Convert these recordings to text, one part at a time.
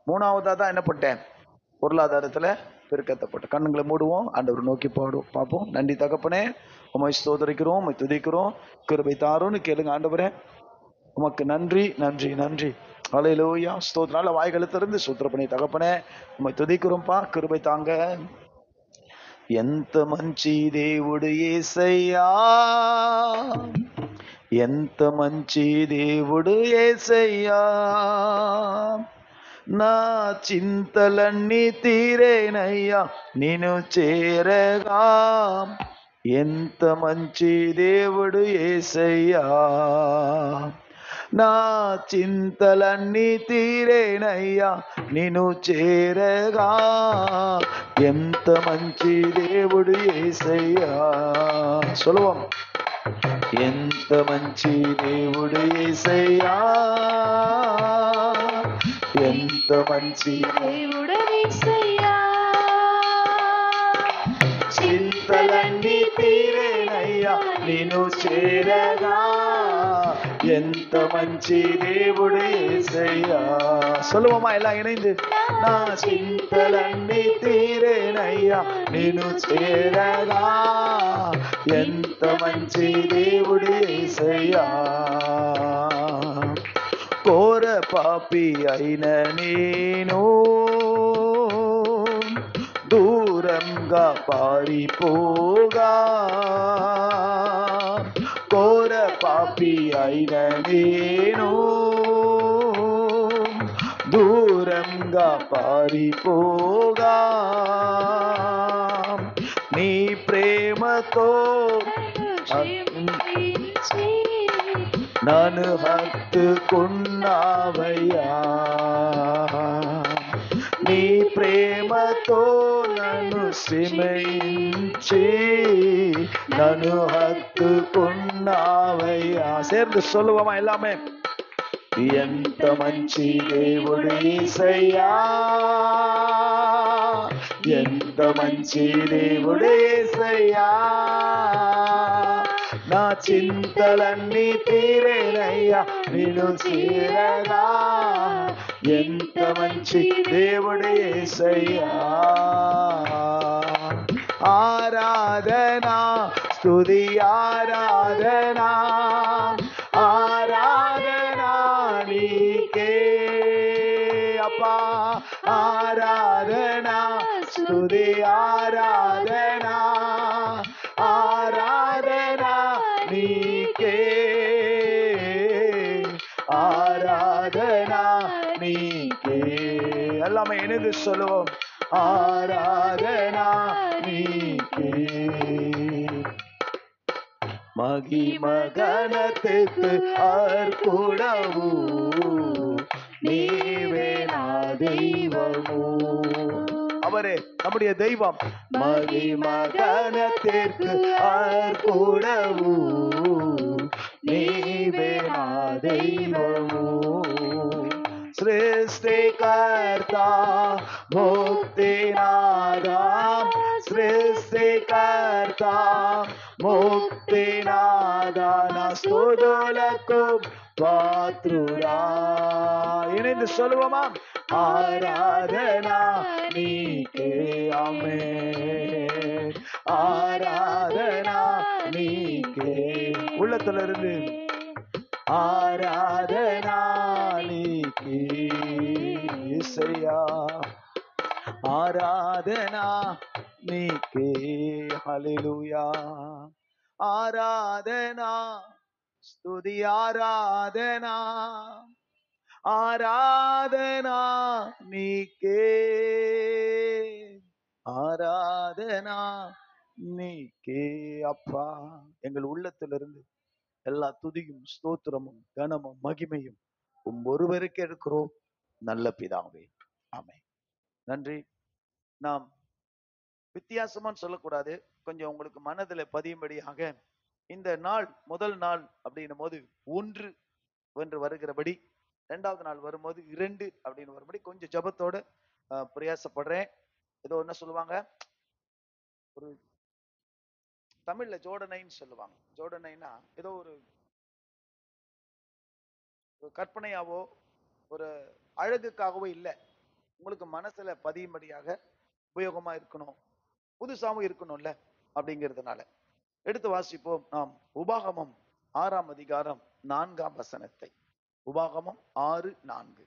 மூணாவதா தான் என்ன பண்ணிட்டேன்? பொருளாதாரத்துல பெருக்கத்தப்பட்ட. கண்ணுங்களை மூடுவோம், ஆண்டவர் நோக்கி பார்ப்போம். நன்றி தகப்பனே, உம்மை ஸ்தோத்திரிக்கிறோம், உம்மை துதிக்கிறோம். கிருபை தாரோன்னு கேளுங்க. ஆண்டவரே உமக்கு நன்றி, நன்றி, நன்றி. ஹல்லேலூயா. ஸ்தோத்திரம். வாய்களை திறந்து சூத்திர பண்ணி தகப்பனே உம்மை துதிக்கிறோம்ப்பா. கிருபை தாங்க. ఎంత మంచి దేవుడు యేసయ్యా, ఎంత మంచి దేవుడు యేసయ్యా, నా చింతలన్నీ తీరేనయ్యా నిన్ను చేరగా. ఎంత మంచి దేవుడు యేసయ్యా, నా చింతలన్నీ తీరేనయ్యా నిన్ను చేరగా. ఎంత మంచి దేవుడు యేసయ్యా. సులభం. ఎంత మంచి దేవుడు యేసయ్యా, ఎంత మంచి దేవుడు యేసయ్యా, చింతలన్నీ తీరేనయ్యా నిన్ను చేరగా. ఎంత మంచి దేవుడు యేసయ్యా. సులభమా எல்லாம் இணைந்து. నా చింతలన్నీ తీరేనయ్యా నిన్ను చేరగా. ఎంత మంచి దేవుడు యేసయ్యా. కోర పాపి అయిన నేను దూరంగా పారిపోగా, కోర పాపి అయిన నేను దూరంగా పారిపోగా, నీ ప్రేమతో నన్ను హత్తుకున్నావయ్యా, నీ ప్రేమతో నన్ను சிமையின்றி నన్ను హత్తుకున్నావయ్యా. சேர்ந்து சொல்லுவோமா எல்லாமே? ఎంత మంచి దేవుడు యేసయ్యా, ఎంత మంచి దేవుడు యేసయ్యా, నా చింతలన్నీ తీరేనయ్యా నిన్ను చేరగా. ఎంత మంచి దేవుడు యేసయ్యా. ఆరాధనా స్తుతి ఆరాధనా, ఆరాధనా నీకే అప్పా. ఆరాధనా స్తుతి ఆరాధనా, ఆరాధనా నీకే, ஆராதனா நீக்கே. எல்லாமே இணைந்து சொல்லுவோம். ஆராதனா நீக்கே. மகிமகனத்துக்கு அர்ப்பணமு நீவே నా தெய்வமோ. அவரே நம்முடைய தெய்வம். மகிமகனத்துக்கு அர்ப்பணமு నీవే నా దైవము. సృష్టికర్తా ముక్తినాదా, సృష్టికర్తా ముక్తినాదా, నా స్తుతులకు పాత్రుడా. இணைந்து சொல்லுவோமா? ஆராதனா நீக்கே. ஆமென். ஆராதனா நீக்கே. உள்ளத்துல இருந்து ஆராதனா நீக்கே இசையா, ஆராதனா நீக்கே. ஹல்லேலூயா. ஆராதனா ஸ்துதி ஆராதனா, ஆராதனா நீக்கே, ஆராதனா நீக்கே. அப்பா, எங்கள் உள்ளத்திலிருந்து எல்லா துதியும் ஸ்தோத்திரமும் கனமும் மகிமையும் ஒருவருக்கு எடுக்கிறோம் நல்ல பிதாவே. ஆமென். நன்றி. நாம் வித்தியாசமான்னு சொல்லக்கூடாது, கொஞ்சம் உங்களுக்கு மனதில் பதியும்படியாக இந்த நாள் முதல் நாள் அப்படின்னும் போது 1 என்று வருகிறபடி, 2வது நாள் வரும்போது 2 அப்படின்னு வரும்படி கொஞ்சம் ஜபத்தோட பிரயாசப்படுறேன். ஏதோ என்ன சொல்லுவாங்க, ஒரு தமிழ்ல ஜோடனைன்னு சொல்லுவாங்க. ஜோடனைனா ஏதோ ஒரு கற்பனையாவோ ஒரு அழகுக்காகவோ இல்லை, உங்களுக்கு மனசுல பதியும்படியாக உபயோகமா இருக்கணும், புதுசாவும் இருக்கணும்ல, அப்படிங்கிறதுனால. எடுத்து வாசிப்போம் நாம் உபாகமம் 6ஆம் அதிகாரம் 4ஆம் வசனத்தை. உபாகமம் 6:4.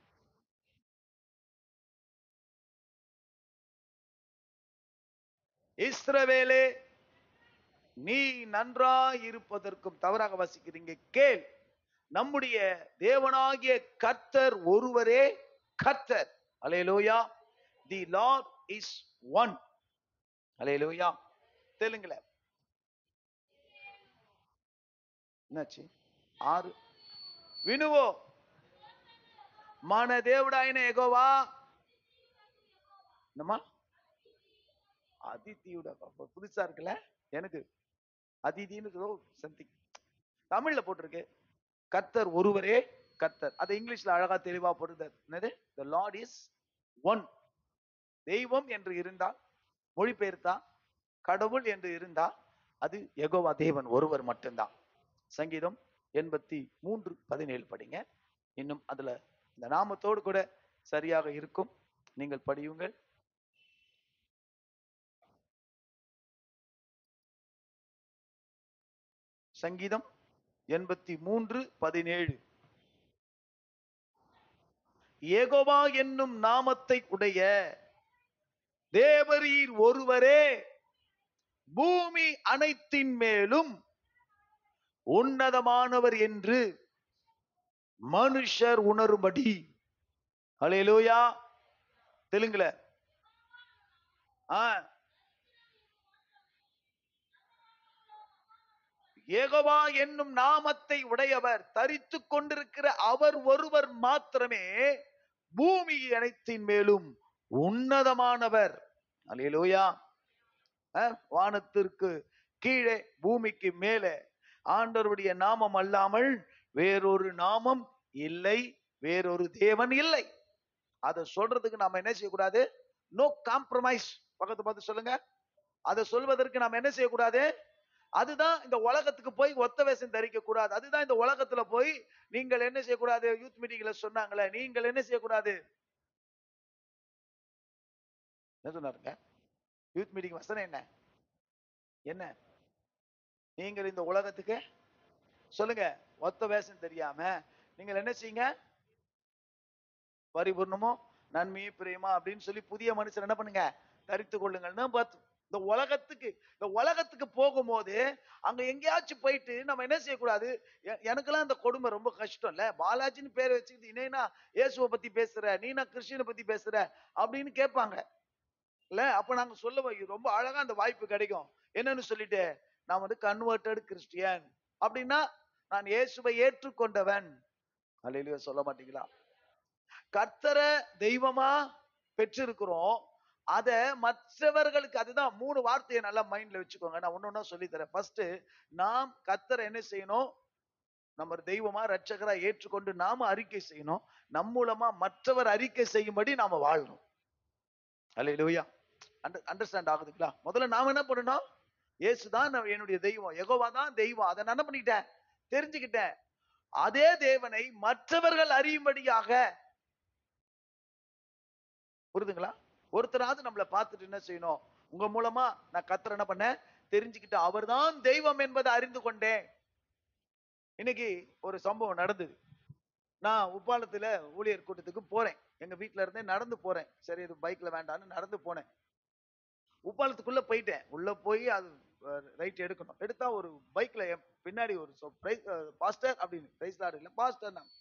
இஸ்ரவேலே, நீ நன்றாய் இருப்பதற்கும், தவறாக வாசிக்கிறீங்க, கேள், நம்முடைய தேவனாகிய கர்த்தர் ஒருவரே கர்த்தர். அல்லேலூயா. தி லார்ட் இஸ் ஒன். அல்லேலூயா. தெலுங்குல என்னாச்சு? 6 వినువో, మన దేవుడైన యెహోవా. என்னமா? அதிதியுட, புதுசா இருக்குல்ல எனக்கு. அதிதின்னு சம்திங் தமிழ்ல போட்டிருக்கு. கர்த்தர் ஒருவரே கர்த்தர். அது இங்கிலீஷ்ல அழகா தெளிவா போட்டு, என்னது? The Lord is one. தெய்வம் என்று இருந்தால், மொழிபெயர்த்தா கடவுள் என்று இருந்தா, அது யெகோவா தேவன் ஒருவர் மட்டும்தான். சங்கீதம் 83:17 படிங்க. இன்னும் அதுல இந்த நாமத்தோடு கூட சரியாக இருக்கும். நீங்கள் படியுங்கள். சங்கீதம் 83:17. யெகோவா என்னும் நாமத்தை உடைய தேவரீர் ஒருவரே பூமி அனைத்தின் மேலும் உன்னதமானவர் என்று மனுஷர் உணரும்படி. அல்லேலூயா. தெலுங்குல யெகோவா என்னும் நாமத்தை உடையவர், தரித்து கொண்டிருக்கிற அவர் ஒருவர் மாத்திரமே பூமி அனைத்தின் மேலும் உன்னதமானவர். அல்லேலூயா. வானத்திற்கு கீழே பூமிக்கு மேலே ஆண்டவருடைய நாமம் அல்லாமல் வேறொரு நாமம் இல்லை, வேறொரு தேவன் இல்லை. அதை சொல்றதுக்கு நாம என்ன செய்யக்கூடாது? No compromise. பக்கத்து பார்த்து சொல்லுங்க. அதை சொல்வதற்கு நாம என்ன செய்யக்கூடாது? அதுதான் இந்த உலகத்துக்கு போய் ஒத்த வேஷம் தரிக்க கூடாது. அதுதான் இந்த உலகத்துல போய் நீங்கள் என்ன செய்யக்கூடாது? யூத் மீட்டிங்ல சொன்னாங்களே, நீங்கள் என்ன செய்யக்கூடாது? என்ன சொன்னாருங்க? யூத் மீட்டிங் வசனம் என்ன? என்ன? நீங்கள் இந்த உலகத்துக்கு சொல்லுங்க, ஒத்த வேஷம் தெரியாம நீங்கள் என்ன செய்யுங்க? பரிபூர்ணமோ நன்மையும் பிரியமா அப்படின்னு சொல்லி புதிய மனுஷன் என்ன பண்ணுங்க? தரித்து கொள்ளுங்கள்னு பார்த்து. இந்த உலகத்துக்கு போகும்போது அங்க எங்கேயாச்சும் போயிட்டு நம்ம என்ன செய்யக்கூடாது? எனக்கெல்லாம் இந்த கொடுமை ரொம்ப கஷ்டம் இல்ல. பாலாஜின்னு பேரை வச்சுக்கிட்டு இனேனா இயேசுவை பத்தி பேசுற, நீனா கிறிஸ்டியனை பத்தி பேசுற அப்படின்னு கேட்பாங்க இல்ல. அப்ப நாங்க சொல்ல ரொம்ப அழகா அந்த வாய்ப்பு கிடைக்கும். என்னன்னு சொல்லிட்டு, நான் வந்து கன்வெர்ட்டட் கிறிஸ்டியன் அப்படின்னா, நான் இயேசுவை ஏற்றுக்கொண்டவன். அல்லேலூயா சொல்ல மாட்டீங்களா? கர்த்தரை தெய்வமா பெற்றிருக்கிறோம். அத மற்றவர்களுக்கு, அதுதான் 3 வார்த்தையை நல்லா மைண்ட்ல வச்சுக்கோங்க. நான் ஒன்னொன்னா சொல்லி தரேன். ஃபர்ஸ்ட், நாம் கர்த்தரை என்ன செய்யணும்? நம்ம தெய்வமா ரட்சகரா ஏற்றுக்கொண்டு நாம அறிக்கை செய்யணும். நம் மூலமா மற்றவர் அறிக்கை செய்யும்படி நாம வாழணும். அல்லேலூயா. அண்டர்ஸ்டாண்ட் ஆகுதுங்களா? முதல்ல நாம என்ன பண்ணணும்? இயேசுதான் என்னுடைய தெய்வம், யெகோவா தான் தெய்வம். அதை நான் என்ன பண்ணிட்டேன்? தெரிஞ்சுக்கிட்டேன். அதே தேவனை மற்றவர்கள் அறியும்படியாக. புரியுதுங்களா? ஒருத்தராவது நம்மளை பார்த்துட்டு என்ன செய்யணும்? உங்க மூலமா நான் கர்த்தரை என்ன பண்ண தெரிஞ்சுக்கிட்டு அவர் தான் தெய்வம் என்பதை அறிந்து கொண்டேன். இன்னைக்கு ஒரு சம்பவம் நடந்தது. நான் உப்பாலத்துல ஊழியர் கூட்டத்துக்கு போறேன். எங்க வீட்டுல இருந்தே நடந்து போறேன். சரி, இது பைக்ல வேண்டான்னு நடந்து போனேன். உப்பாலத்துக்குள்ள போயிட்டேன். உள்ள போய் அது ரைட் எடுக்கணும். எடுத்தா ஒரு பைக்ல பின்னாடி ஒரு பாஸ்டர் அப்படின்னு, பிரைஸ் லார்ட் இல்ல, பாஸ்டர் நான்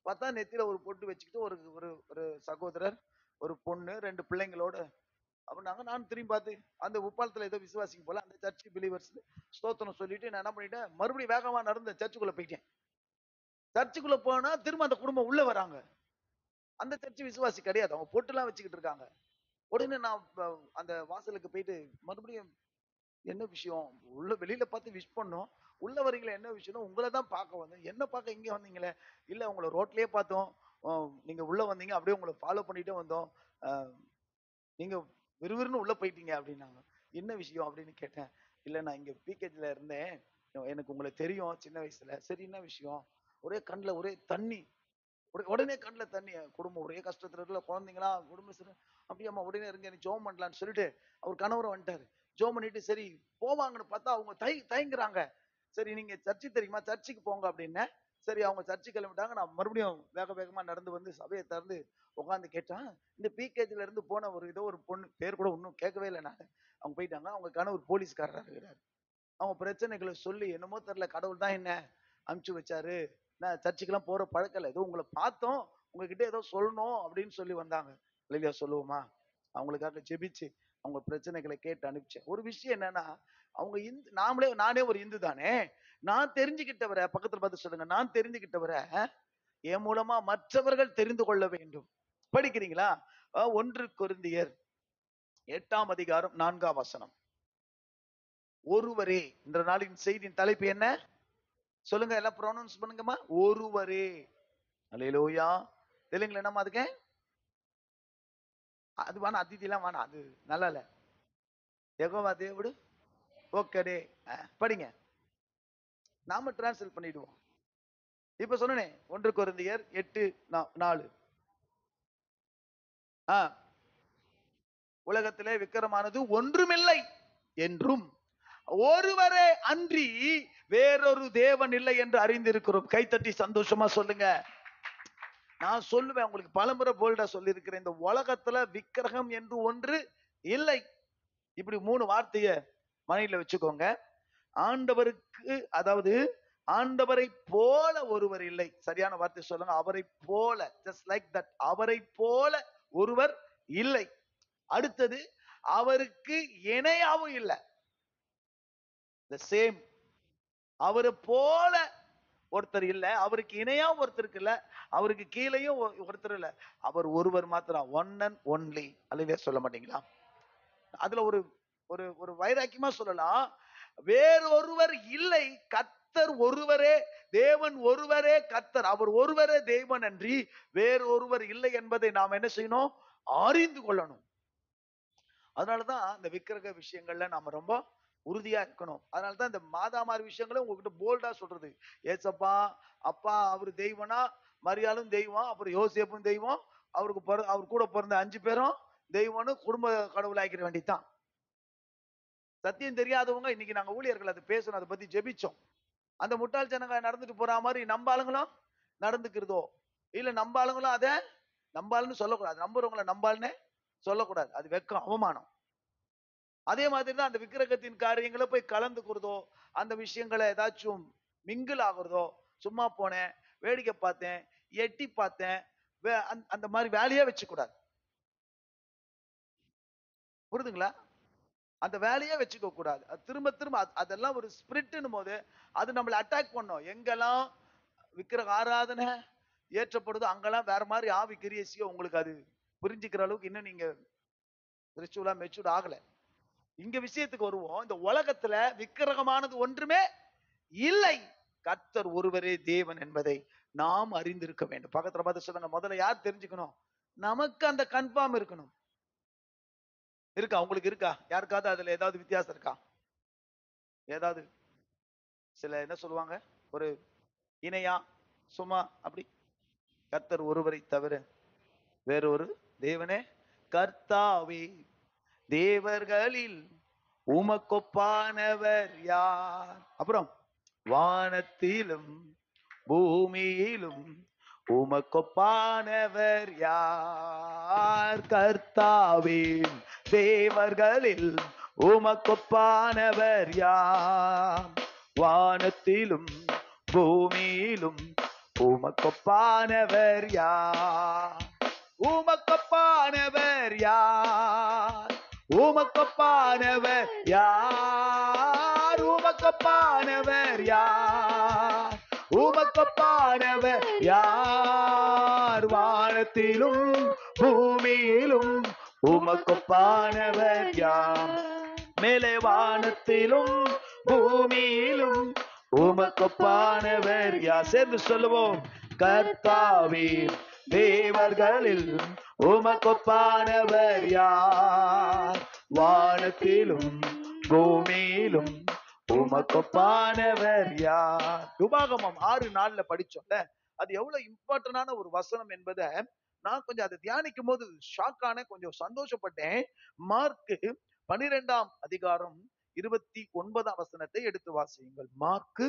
பார்த்தா நெத்தியில ஒரு பொட்டு வச்சுக்கிட்டு ஒரு ஒரு ஒரு சகோதரர், ஒரு பொண்ணு, 2 பிள்ளைங்களோட அப்படின்னாங்க. நான் திரும்பி பார்த்து, அந்த உப்பாலத்துல ஏதோ விசுவாசிங்க போல, அந்த சர்ச் பிலீவர்ஸ் ஸ்தோத்திரம் சொல்லிட்டு நான் என்ன பண்ணிட்டேன், மறுபடியும் வேகமா நடந்த சர்ச்சுக்குள்ள போயிட்டேன். சர்ச்சுக்குள்ள போனா திரும்ப அந்த குடும்பம் உள்ள வராங்க. அந்த சர்ச்சு விசுவாசி கிடையாது, அவங்க பொட்டுலாம் வச்சுக்கிட்டு இருக்காங்க. உடனே நான் அந்த வாசலுக்கு போயிட்டு மறுபடியும், என்ன விஷயம்? உள்ள வெளியில பார்த்து விஷ் பண்ணோம், உள்ள வரீங்களா? என்ன விஷயம்? உங்களை தான் பார்க்க வந்தேன். என்ன பார்க்க இங்க வந்தீங்களே? இல்ல, உங்களை ரோட்லயே பார்த்தோம், நீங்க உள்ள வந்தீங்க, அப்படியே உங்களை ஃபாலோ பண்ணிட்டே வந்தோம், நீங்க விறுவிறுன்னு உள்ள போயிட்டீங்க அப்படின்னாங்க. என்ன விஷயம் அப்படின்னு கேட்டேன். இல்ல, நான் இங்க பிகேஜ்ல இருந்தேன், எனக்கு உங்களை தெரியும் சின்ன வயசுல. சரி, என்ன விஷயம்? ஒரே கண்ணுல ஒரே தண்ணி, உடனே கண்ணுல தண்ணி. குடும்பம் ஒரே கஷ்டத்துல இருக்குல்ல, குழந்தைங்களா குடும்பம் அப்படியாம்மா உடனே இருங்க, நீ ஜோம் பண்ணலான்னு சொல்லிட்டு அவர் கணவரும் வந்துட்டாரு. ஜோம் பண்ணிட்டு சரி போவாங்கன்னு பார்த்தா அவங்க தயங்குறாங்க. சரி நீங்க சர்ச்சு தெரியுமா, சர்ச்சுக்கு போங்க அப்படின்னு. சரி அவங்க சர்ச்சுக்கு கிளம்பிட்டாங்க. நான் மறுபடியும் வேக வேகமா நடந்து வந்து சபையை திறந்து உட்காந்து கேட்டேன். இந்த பிகேஜில இருந்து போன ஏதோ ஒரு பொண்ணு, பேர் கூட இன்னும் கேட்கவே இல்லை நான். அவங்க போயிட்டாங்க. அவங்க கணவர் போலீஸ்காரராக இருக்கிறாரு. அவங்க பிரச்சனைகளை சொல்லி என்னமோ தெரியல, கடவுள் தான் என்ன அனுப்பிச்சு வச்சாரு, நான் சர்ச்சுக்கெல்லாம் போற பழக்கம் இல்லை, ஏதோ உங்களை பார்த்தோம் உங்ககிட்ட ஏதோ சொல்லணும் அப்படின்னு சொல்லி வந்தாங்க. இல்லையா சொல்லுவோமா? அவங்களுக்காக ஜெபிச்சு அவங்க பிரச்சனைகளை கேட்டு அனுப்பிச்சேன். ஒரு விஷயம் என்னன்னா, அவங்க நானே ஒரு இந்து தானே, நான் தெரிஞ்சுக்கிட்டவரை பக்கத்துல பார்த்து சொல்லுங்க, நான் தெரிஞ்சுக்கிட்டவரை என் மூலமா மற்றவர்கள் தெரிந்து கொள்ள வேண்டும். படிக்கிறீங்களா? 1 கொரிந்தியர் 8ஆம் அதிகாரம் 4ஆம் வசனம். ஒருவரே. இந்த நாளின் செய்தியின் தலைப்பு என்ன சொல்லுங்க, எல்லாம் ப்ரொனவுன்ஸ் பண்ணுங்கம்மா. ஒருவரே. அல்லேலூயா. தெலுங்குல என்னமா அதுக்கு? அது வேணா, அதிதி எல்லாம் வேணாம், அது நல்லா இல்ல. யெகோவா தேவடு ஓகே படிங்க, நாம டிரான்ஸ்லேட் பண்ணிடுவோம். இப்ப சொன்னனே 1 கொரிந்தியர் 8:4. உலகத்திலே விக்கிரமானது ஒன்றுமில்லை என்றும் ஒருவரே அன்றி வேறொரு தேவன் இல்லை என்று அறிந்திருக்கிறோம். கைத்தட்டி சந்தோஷமா சொல்லுங்க. நான் சொல்லுவேன் உங்களுக்கு, பலமுறை போல்டா சொல்லி இருக்கிறேன், இந்த உலகத்துல விக்கிரகம் என்று ஒன்று இல்லை. இப்படி 3 வார்த்தைய மனதில் வச்சுக்கோங்க. ஆண்டவருக்கு, அதாவது ஆண்டவரை போல ஒருவர் இல்லை. சரியான வார்த்தை சொல்லுங்க, அவரை போல. ஜஸ்ட் லைக் தட், அவரை போல ஒருவர் இல்லை. அடுத்தது, அவருக்கு இணையாவும் இல்லை. the same. அவரை போல ஒருத்தர் இல்ல, அவருக்கு இணையா ஒருத்தருக்கு இல்ல, அவருக்கு கீழையும் ஒருத்தர் இல்ல, அவர் ஒருவர் மாத்திரம், ஒன் அண்ட் ஒன்லி. அல்லையா சொல்ல மாட்டீங்களா? அதுல ஒரு ஒரு ஒரு வைராக்கியமா சொல்லலாம், வேறொருவர் இல்லை, கர்த்தர் ஒருவரே தேவன், ஒருவரே கர்த்தர், அவர் ஒருவரே தேவன் அன்றி வேறொருவர் இல்லை என்பதை நாம் என்ன செய்யணும்? அறிந்து கொள்ளணும். அதனாலதான் இந்த விக்கிரக விஷயங்கள்ல நாம ரொம்ப உறுதியா இருக்கணும். அதனாலதான் இந்த மாதாமாரி விஷயங்களை உங்ககிட்ட போல்டா சொல்றது. ஏசப்பா அப்பா அவரு தெய்வனா, மரியாளும் தெய்வம், அப்புறம் யோசேப்பும் தெய்வம், அவர் கூட பிறந்த 5 பேரும் தெய்வம்னு குடும்ப கடவுள் ஆக்கிற வேண்டியதான். சத்தியம் தெரியாதவங்க இன்னைக்கு நாங்க ஊழியர்கள் அதை பேசணும், அதை பத்தி ஜெபிச்சோம். அந்த முட்டாள் ஜனங்க நடந்துட்டு போற மாதிரி நம்ம ஆளுங்களும் நடந்துக்கிறதோ, இல்ல நம்ம ஆளுங்களும் அதை நம்பாளுன்னு சொல்லக்கூடாது, நம்புறவங்களை நம்பாளுன்னு சொல்லக்கூடாது, அது வெக்கம், அவமானம். அதே மாதிரிதான் அந்த விக்கிரகத்தின் காரியங்களை போய் கலந்துக்கிறதோ, அந்த விஷயங்களை ஏதாச்சும் மிங்கிள் ஆகுறதோ, சும்மா போனேன், வேடிக்கை பார்த்தேன், எட்டி பார்த்தேன், அந்த மாதிரி வேலையே வச்சு கூடாது. புரியுதுங்களா? அந்த வேலையே வச்சுக்க கூடாது. திரும்ப திரும்ப அதெல்லாம் ஒரு ஸ்பிரிட்னும் போது அது நம்மளை அட்டாக் பண்ணும். எங்கெல்லாம் விக்கிரக ஆராதனை ஏற்றப்படுதோ அங்கெல்லாம் வேற மாதிரி ஆவி கிரியேசியோ, உங்களுக்கு அது புரிஞ்சுக்கிற அளவுக்கு இன்னும் நீங்க ஸ்பிரிச்சுவலா மெச்சூர்ட் ஆகல. இங்க விஷயத்துக்கு வருவோம். இந்த உலகத்துல விக்கிரகமானது ஒன்றுமே இல்லை, கர்த்தர் ஒருவரே தேவன் என்பதை நாம் அறிந்திருக்க வேண்டும். பக்கத்துல பார்த்து சொல்லுங்க, முதல்ல யார் தெரிஞ்சுக்கணும்? நமக்கு அந்த கன்ஃபார்ம் இருக்கணும். இருக்கா? உங்களுக்கு இருக்கா? யாருக்காவது அதுல ஏதாவது வித்தியாசம் இருக்கா? ஏதாவது சில என்ன சொல்லுவாங்க, ஒரு இணையா சும்மா அப்படி, கர்த்தர் ஒருவரை தவிர வேறொரு தேவனே கர்த்தாவே, தேவர்களில் உமக்கொப்பானவர் யார்? அப்புறம் வானத்திலும் பூமியிலும் உமக்கொப்பானவர் யார்? கர்த்தாவே, தேவர்களில் உமக்கொப்பானவர் யார்? வானத்திலும் பூமியிலும் உமக்கொப்பானவர் யார்? உமக்கொப்பானவர் யார்? உமக்கொப்பானவர் யார்? உமக்கொப்பானவர் யார்? உமக்கொப்பானவர் யார்? வானத்திலும் பூமியிலும் உமக்கொப்பானவர் யார்? மேலே வானத்திலும் பூமியிலும் உமக்கொப்பானவர் யார்? சேர்ந்து சொல்லுவோம், கர்த்தாவே, தேவர்களில் உமக்கொப்பானவர் யார்? வானத்திலும் பூமியிலும் உமக்கொப்பானவர் யார்? உபாகமம் 6:4 படிச்சோம்ல, அது எவ்வளவு இம்பார்ட்டன்டான ஒரு வசனம் என்பதை நான் கொஞ்சம் அதை தியானிக்கும் போது ஷாக் ஆன, கொஞ்சம் சந்தோஷப்பட்டேன். மார்க் 12ஆம் அதிகாரம் 29ஆம் வசனத்தை எடுத்து வாசியுங்கள். மார்க்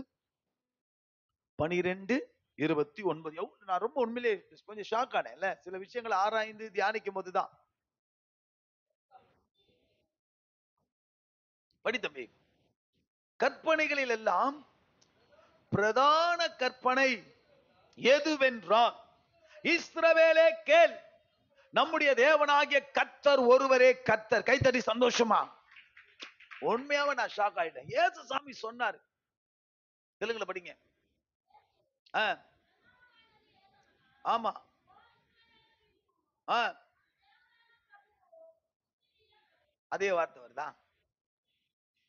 12:29. நான் ரொம்ப உண்மையிலே கொஞ்சம் ஷாக் ஆனேன்ல, சில விஷயங்களை ஆராய்ந்து தியானிக்கும் போதுதான். படித்தம்பி. கற்பனைகளில் எல்லாம் பிரதான கற்பனை எதுவென்றால், இஸ்ரவேலே கேள், நம்முடைய தேவனாகிய கர்த்தர் ஒருவரே கர்த்தர். கைத்தடி சந்தோஷமா. உண்மையாவே நான் ஷாக் ஆயிட்டேன். ஏசு சாமி சொன்னாரு. தெலுங்குல படிங்க. ஆமா. அதே வார்த்தை வருதா?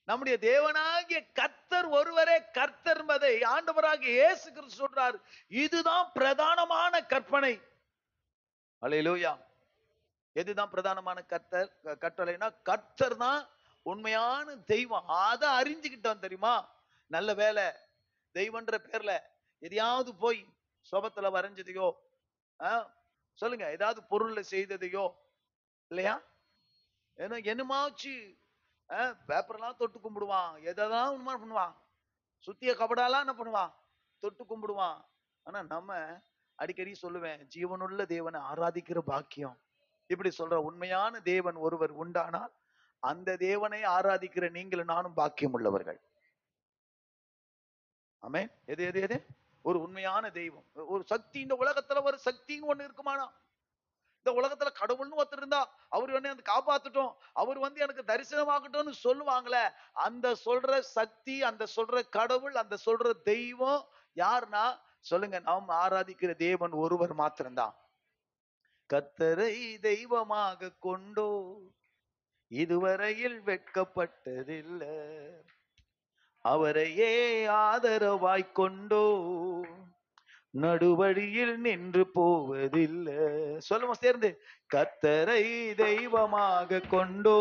நம்முடைய தேவனாகிய கர்த்தர் ஒருவரே கர்த்தர் என்பதை ஆண்டவராகிய இயேசு கிறிஸ்து சொல்றார். இதுதான் பிரதானமான கற்பனை. அல்லேலூயா. எதுதான் பிரதானமான கட்டளைனா, கர்த்தர் தான் உண்மையான தெய்வம். அதை அறிஞ்சுக்கிட்டோம் தெரியுமா? நல்ல வேலை, தெய்வன்ற பேர்ல எதையாவது போய் சோபத்துல வரைஞ்சதையோ, சொல்லுங்க, ஏதாவது பொருள்ல செய்ததையோ, இல்லையா? என்னமாச்சு பேப்பர்லாம் தொட்டு கும்பிடுவான், எதான் உண்மை பண்ணுவான், சுத்திய கபடாலாம் என்ன பண்ணுவான், தொட்டு கும்பிடுவான். ஆனா நம்ம அடிக்கடி சொல்லுவேன், ஜீவனுள்ள தேவனை ஆராதிக்கிற பாக்கியம். இப்படி சொல்ற உண்மையான தேவன் ஒருவர் உண்டானால் அந்த தேவனை ஆராதிக்கிற நீங்களும் நானும் பாக்கியம் உள்ளவர்கள். ஆமென். எது எது எது ஒரு உண்மையான தெய்வம், ஒரு சக்தி. இந்த உலகத்துல ஒரு சக்தின்னு ஒண்ணு இருக்குமானா? இந்த உலகத்துல கடவுள்னு ஒருத்தர் இருந்தா, அவர் வந்து காப்பாத்துட்டோம், அவர் வந்து எனக்கு தரிசனமாகட்டும்னு சொல்லுவாங்களே, அந்த சொல்ற சக்தி, அந்த சொல்ற கடவுள், அந்த சொல்ற தெய்வம் யாருன்னா சொல்லுங்க, நாம் ஆராதிக்கிற தேவன் ஒருவர் மாத்திரம்தான். கர்த்தரை தெய்வமாக கொண்டோ இதுவரையில் வெட்கப்பட்டதில்லை, அவரையே ஆதரவாய் கொண்டோ நடுவழியில் நின்று போவதில்லை. சொல்லுவோம் சேர்ந்து, கர்த்தரை தெய்வமாக கொண்டோ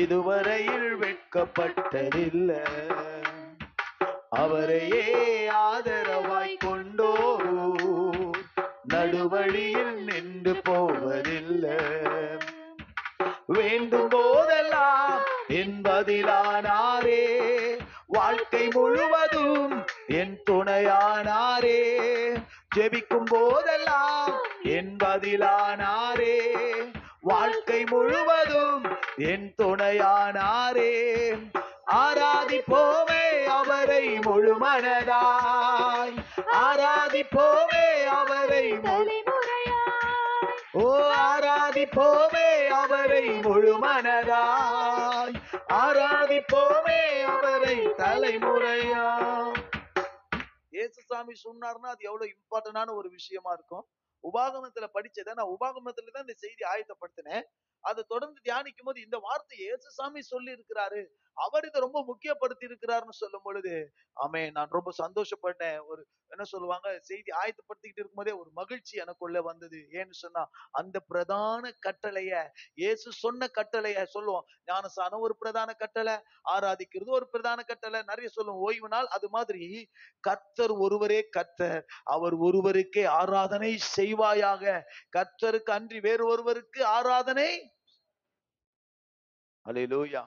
இதுவரையில் வெட்கப்பட்டதில்லை, அவரையே ஆதரவாய் கொண்டோ நடுவழியில் நின்று போவதில்லை. வேண்டும் போதெல்லாம் என் பதிலானாரே, வாழ்க்கை முழுவதும் என் துணையானாரே. ஜெபிக்கும் போதெல்லாம் என் பதிலானாரே, வாழ்க்கை முழுவதும் என் துணையானாரே. ஆராதிப்போமே அவரை முழு மனதாய், ஆராதிப்போமே அவரை ஆராதிப்போமே அவரை முழு மனதாய், ஆராதிப்போமே அவரை தலைமுறையா. இயேசுசாமி சொன்னார்னா அது எவ்வளவு இம்பார்ட்டன்டான ஒரு விஷயமா இருக்கும். உபாகமத்துல படிச்சதை நான் உபாகமத்துல தான் இந்த செய்தி ஆயத்தப்படுத்தினேன். அதை தொடர்ந்து தியானிக்கும் போது இந்த வார்த்தை இயேசுசாமி சொல்லி இருக்கிறாரு, அவர் இதை ரொம்ப முக்கியப்படுத்தி இருக்கிறாருன்னு சொல்லும் பொழுது, ஆமே, நான் ரொம்ப சந்தோஷப்பட்டேன். ஒரு என்ன சொல்லுவாங்க, செய்தி ஆயத்தப்படுத்திக்கிட்டு இருக்கும் போதே ஒரு மகிழ்ச்சி எனக்குள்ள வந்தது. ஏன்னு சொன்னா, அந்த பிரதான கட்டளைய, இயேசு சொன்ன கட்டளைய சொல்லுவோம். ஞானசானம் ஒரு பிரதான கட்டளை, ஆராதிக்கிறது ஒரு பிரதான கட்டளை, நிறைய சொல்லுவோம். ஓய்வு நாள். அது மாதிரி கர்த்தர் ஒருவரே கர்த்தர், அவர் ஒருவருக்கே ஆராதனை செய்வாயாக. கர்த்தருக்கு அன்றி வேறு ஒருவருக்கு ஆராதனை. அல்லேலூயா.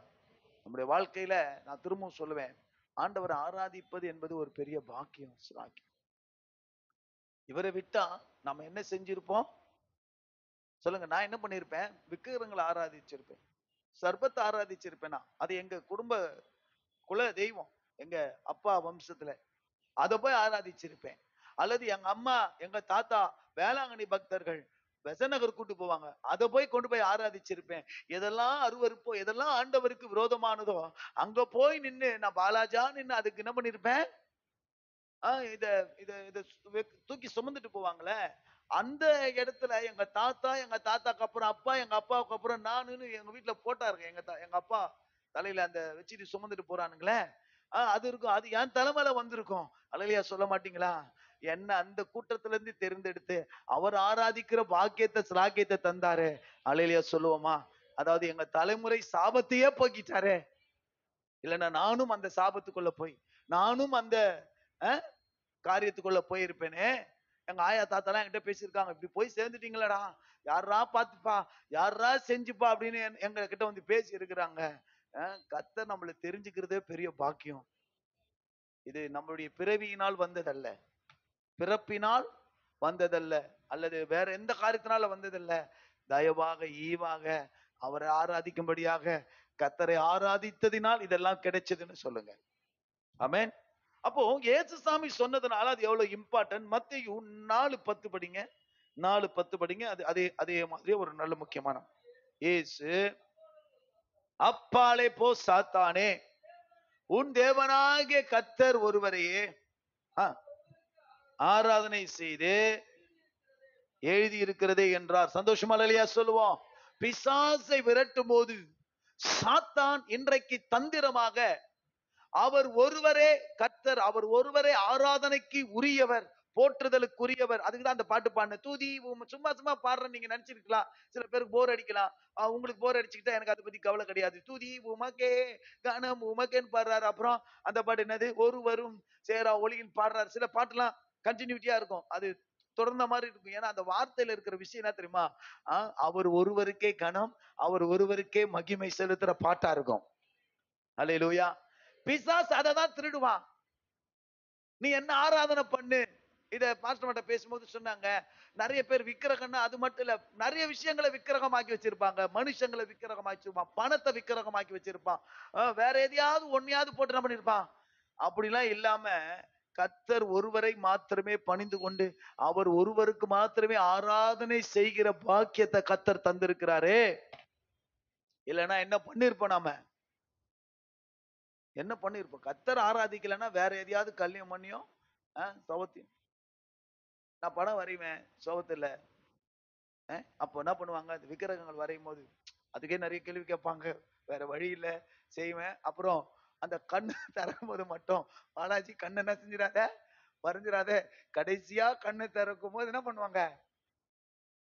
நம்முடைய வாழ்க்கையில நான் திரும்பவும் சொல்லுவேன், ஆண்டவரை ஆராதிப்பது என்பது ஒரு பெரிய பாக்கியம். இவரை விட்டா நம்ம என்ன செஞ்சிருப்போம் சொல்லுங்க? நான் என்ன பண்ணிருப்பேன்? விக்கிரகங்களை ஆராதிச்சிருப்பேன், சர்பத்தை ஆராதிச்சிருப்பேனா? அது எங்க குடும்ப குல தெய்வம், எங்க அப்பா வம்சத்துல, அதை போய் ஆராதிச்சிருப்பேன். அல்லது எங்க அம்மா எங்க தாத்தா வேளாங்கண்ணி பக்தர்கள் பெசநகர் கூட்டு போவாங்க, அதை போய் கொண்டு போய் ஆராதிச்சிருப்பேன். எதெல்லாம் அருவருப்போ, எதெல்லாம் ஆண்டவருக்கு விரோதமானதோ அங்க போய் நின்று நான் பாலாஜா நின்று அதுக்கு என்ன பண்ணிருப்பேன்? இத இத இத தூக்கி சுமந்துட்டு போவாங்களே, அந்த இடத்துல எங்க தாத்தாக்கு அப்புறம் அப்பா, எங்க அப்பாவுக்கு அப்புறம் நானுன்னு எங்க வீட்டுல போட்டா இருக்கு. எங்க அப்பா தலையில அந்த வச்சுட்டு சுமந்துட்டு போறானுங்களே, அது இருக்கும். அது என் தலைமையில வந்திருக்கும். அல்லேலூயா சொல்ல மாட்டீங்களா? என்ன அந்த கூட்டத்துல இருந்து தேர்ந்தெடுத்து அவர் ஆராதிக்கிற பாக்கியத்தை சிலாக்கியத்தை தந்தாரு. அல்லேலூயா சொல்லுவோமா? அதாவது எங்க தலைமுறை சாபத்தையே போக்கிட்டாரே. இல்லைன்னா நானும் அந்த சாபத்துக்குள்ள போய், நானும் அந்த காரியத்துக்குள்ள போயிருப்பேனே. எங்க ஆயா தாத்தாலாம் என்கிட்ட பேசியிருக்காங்க, இப்படி போய் சேர்ந்துட்டீங்களடா, யாரா பாத்துப்பா, யாரா செஞ்சுப்பா அப்படின்னு எங்க கிட்ட வந்து பேசி இருக்கிறாங்க. கர்த்தர் நம்மளை தெரிஞ்சுக்கிறதே பெரிய பாக்கியம். இது நம்மளுடைய பிறவியினால் வந்ததல்ல, பிறப்பினால் வந்ததல்ல, அல்லது வேற எந்த காரியத்தினால வந்ததல்ல. தயவாக ஈவாக அவரை ஆராதிக்கும்படியாக கர்த்தரை ஆராதித்ததினால் இதெல்லாம் கிடைச்சதுன்னு சொல்லுங்க. ஆமென். அப்போ இயேசுசாமி சொன்னதுனால அது எவ்வளவு இம்பார்ட்டன்ட். மத்தேயு 4:10 படிங்க, 4:10 படிங்க. அது அதே அதே மாதிரி ஒரு நல்ல முக்கியமான. இயேசு, அப்பாலே போ சாத்தானே, உன் தேவனாகிய கர்த்தர் ஒருவரையே ஆராதனை செய்து எழுதி இருக்கிறதே என்றார். சந்தோஷமா இல்லையா சொல்லுவோம். பிசாசை விரட்டும் போது சாத்தான் இன்றைக்கு தந்திரமாக அவர் ஒருவரே கர்த்தர், அவர் ஒருவரே ஆராதனைக்கு உரியவர், போற்றுதலுக்குரியவர். அதுக்குதான் அந்த பாட்டு பாடின. தூதி சும்மா சும்மா பாடுற நீங்க நினைச்சிருக்கலாம். சில பேருக்கு போர் அடிக்கலாம். உங்களுக்கு போர் அடிச்சுக்கிட்டா எனக்கு அதை பத்தி கவலை கிடையாது. தூதி உமக்கே கனம் உமக்கேன்னு பாடுறாரு. அப்புறம் அந்த பாட்டு என்னது, ஒருவரும் சேரா ஒளியின் பாடுறாரு. சில பாட்டுலாம் கண்டினியூட்டியா இருக்கும், அது தொடர்ந்த மாதிரி இருக்கும். ஏன்னா அந்த வார்த்தையில இருக்கிற விஷயம் என்ன தெரியுமா, அவர் ஒருவருக்கே கனம், அவர் ஒருவருக்கே மகிமை செலுத்துற பாட்டா இருக்கும். அல்லேலூயா. பிசாசு அததான் திருடுவான். நீ என்ன ஆராதனை பண்ணு. இத பாஸ்டர் கிட்ட பேசும்போது சொன்னாங்க, நிறைய பேர் விக்கிரகம்னா அது மட்டும் இல்ல, நிறைய விஷயங்களை விக்கிரகமாக்கி வச்சிருப்பாங்க. மனுஷங்களை விக்கிரகமாக்கி வச்சிருப்பான், பணத்தை விக்கிரகமாக்கி வச்சிருப்பான், வேற எதையாவது ஒன்னையாவது போட்டு என்ன பண்ணிருப்பான். அப்படிலாம் இல்லாம கர்த்தர் ஒருவரை மாத்திரமே பணிந்து கொண்டு அவர் ஒருவருக்கு மாத்திரமே ஆராதனை செய்கிற பாக்கியத்தை கர்த்தர் தந்திருக்கிறாரே. இல்லைன்னா என்ன பண்ணிருப்போம், நாம என்ன பண்ணிருப்போம். கர்த்தர் ஆராதிக்கலைன்னா வேற எதையாவது கல்யாணம் பண்ணியும் சோபத்தையும். நான் படம் வரைவேன் சோபத்துல. அப்போ என்ன பண்ணுவாங்க, அந்த விக்கிரகங்கள் வரையும் போது அதுக்கே நிறைய கேள்வி கேட்பாங்க. வேற வழி இல்ல, செய்வேன். அப்புறம் அந்த கண்ணு திறக்கும் போது மட்டும், பாலாஜி கண்ணு என்ன செஞ்சிடாத, வரைஞ்சிடாத. கடைசியா கண்ணு திறக்கும் போது என்ன பண்ணுவாங்க,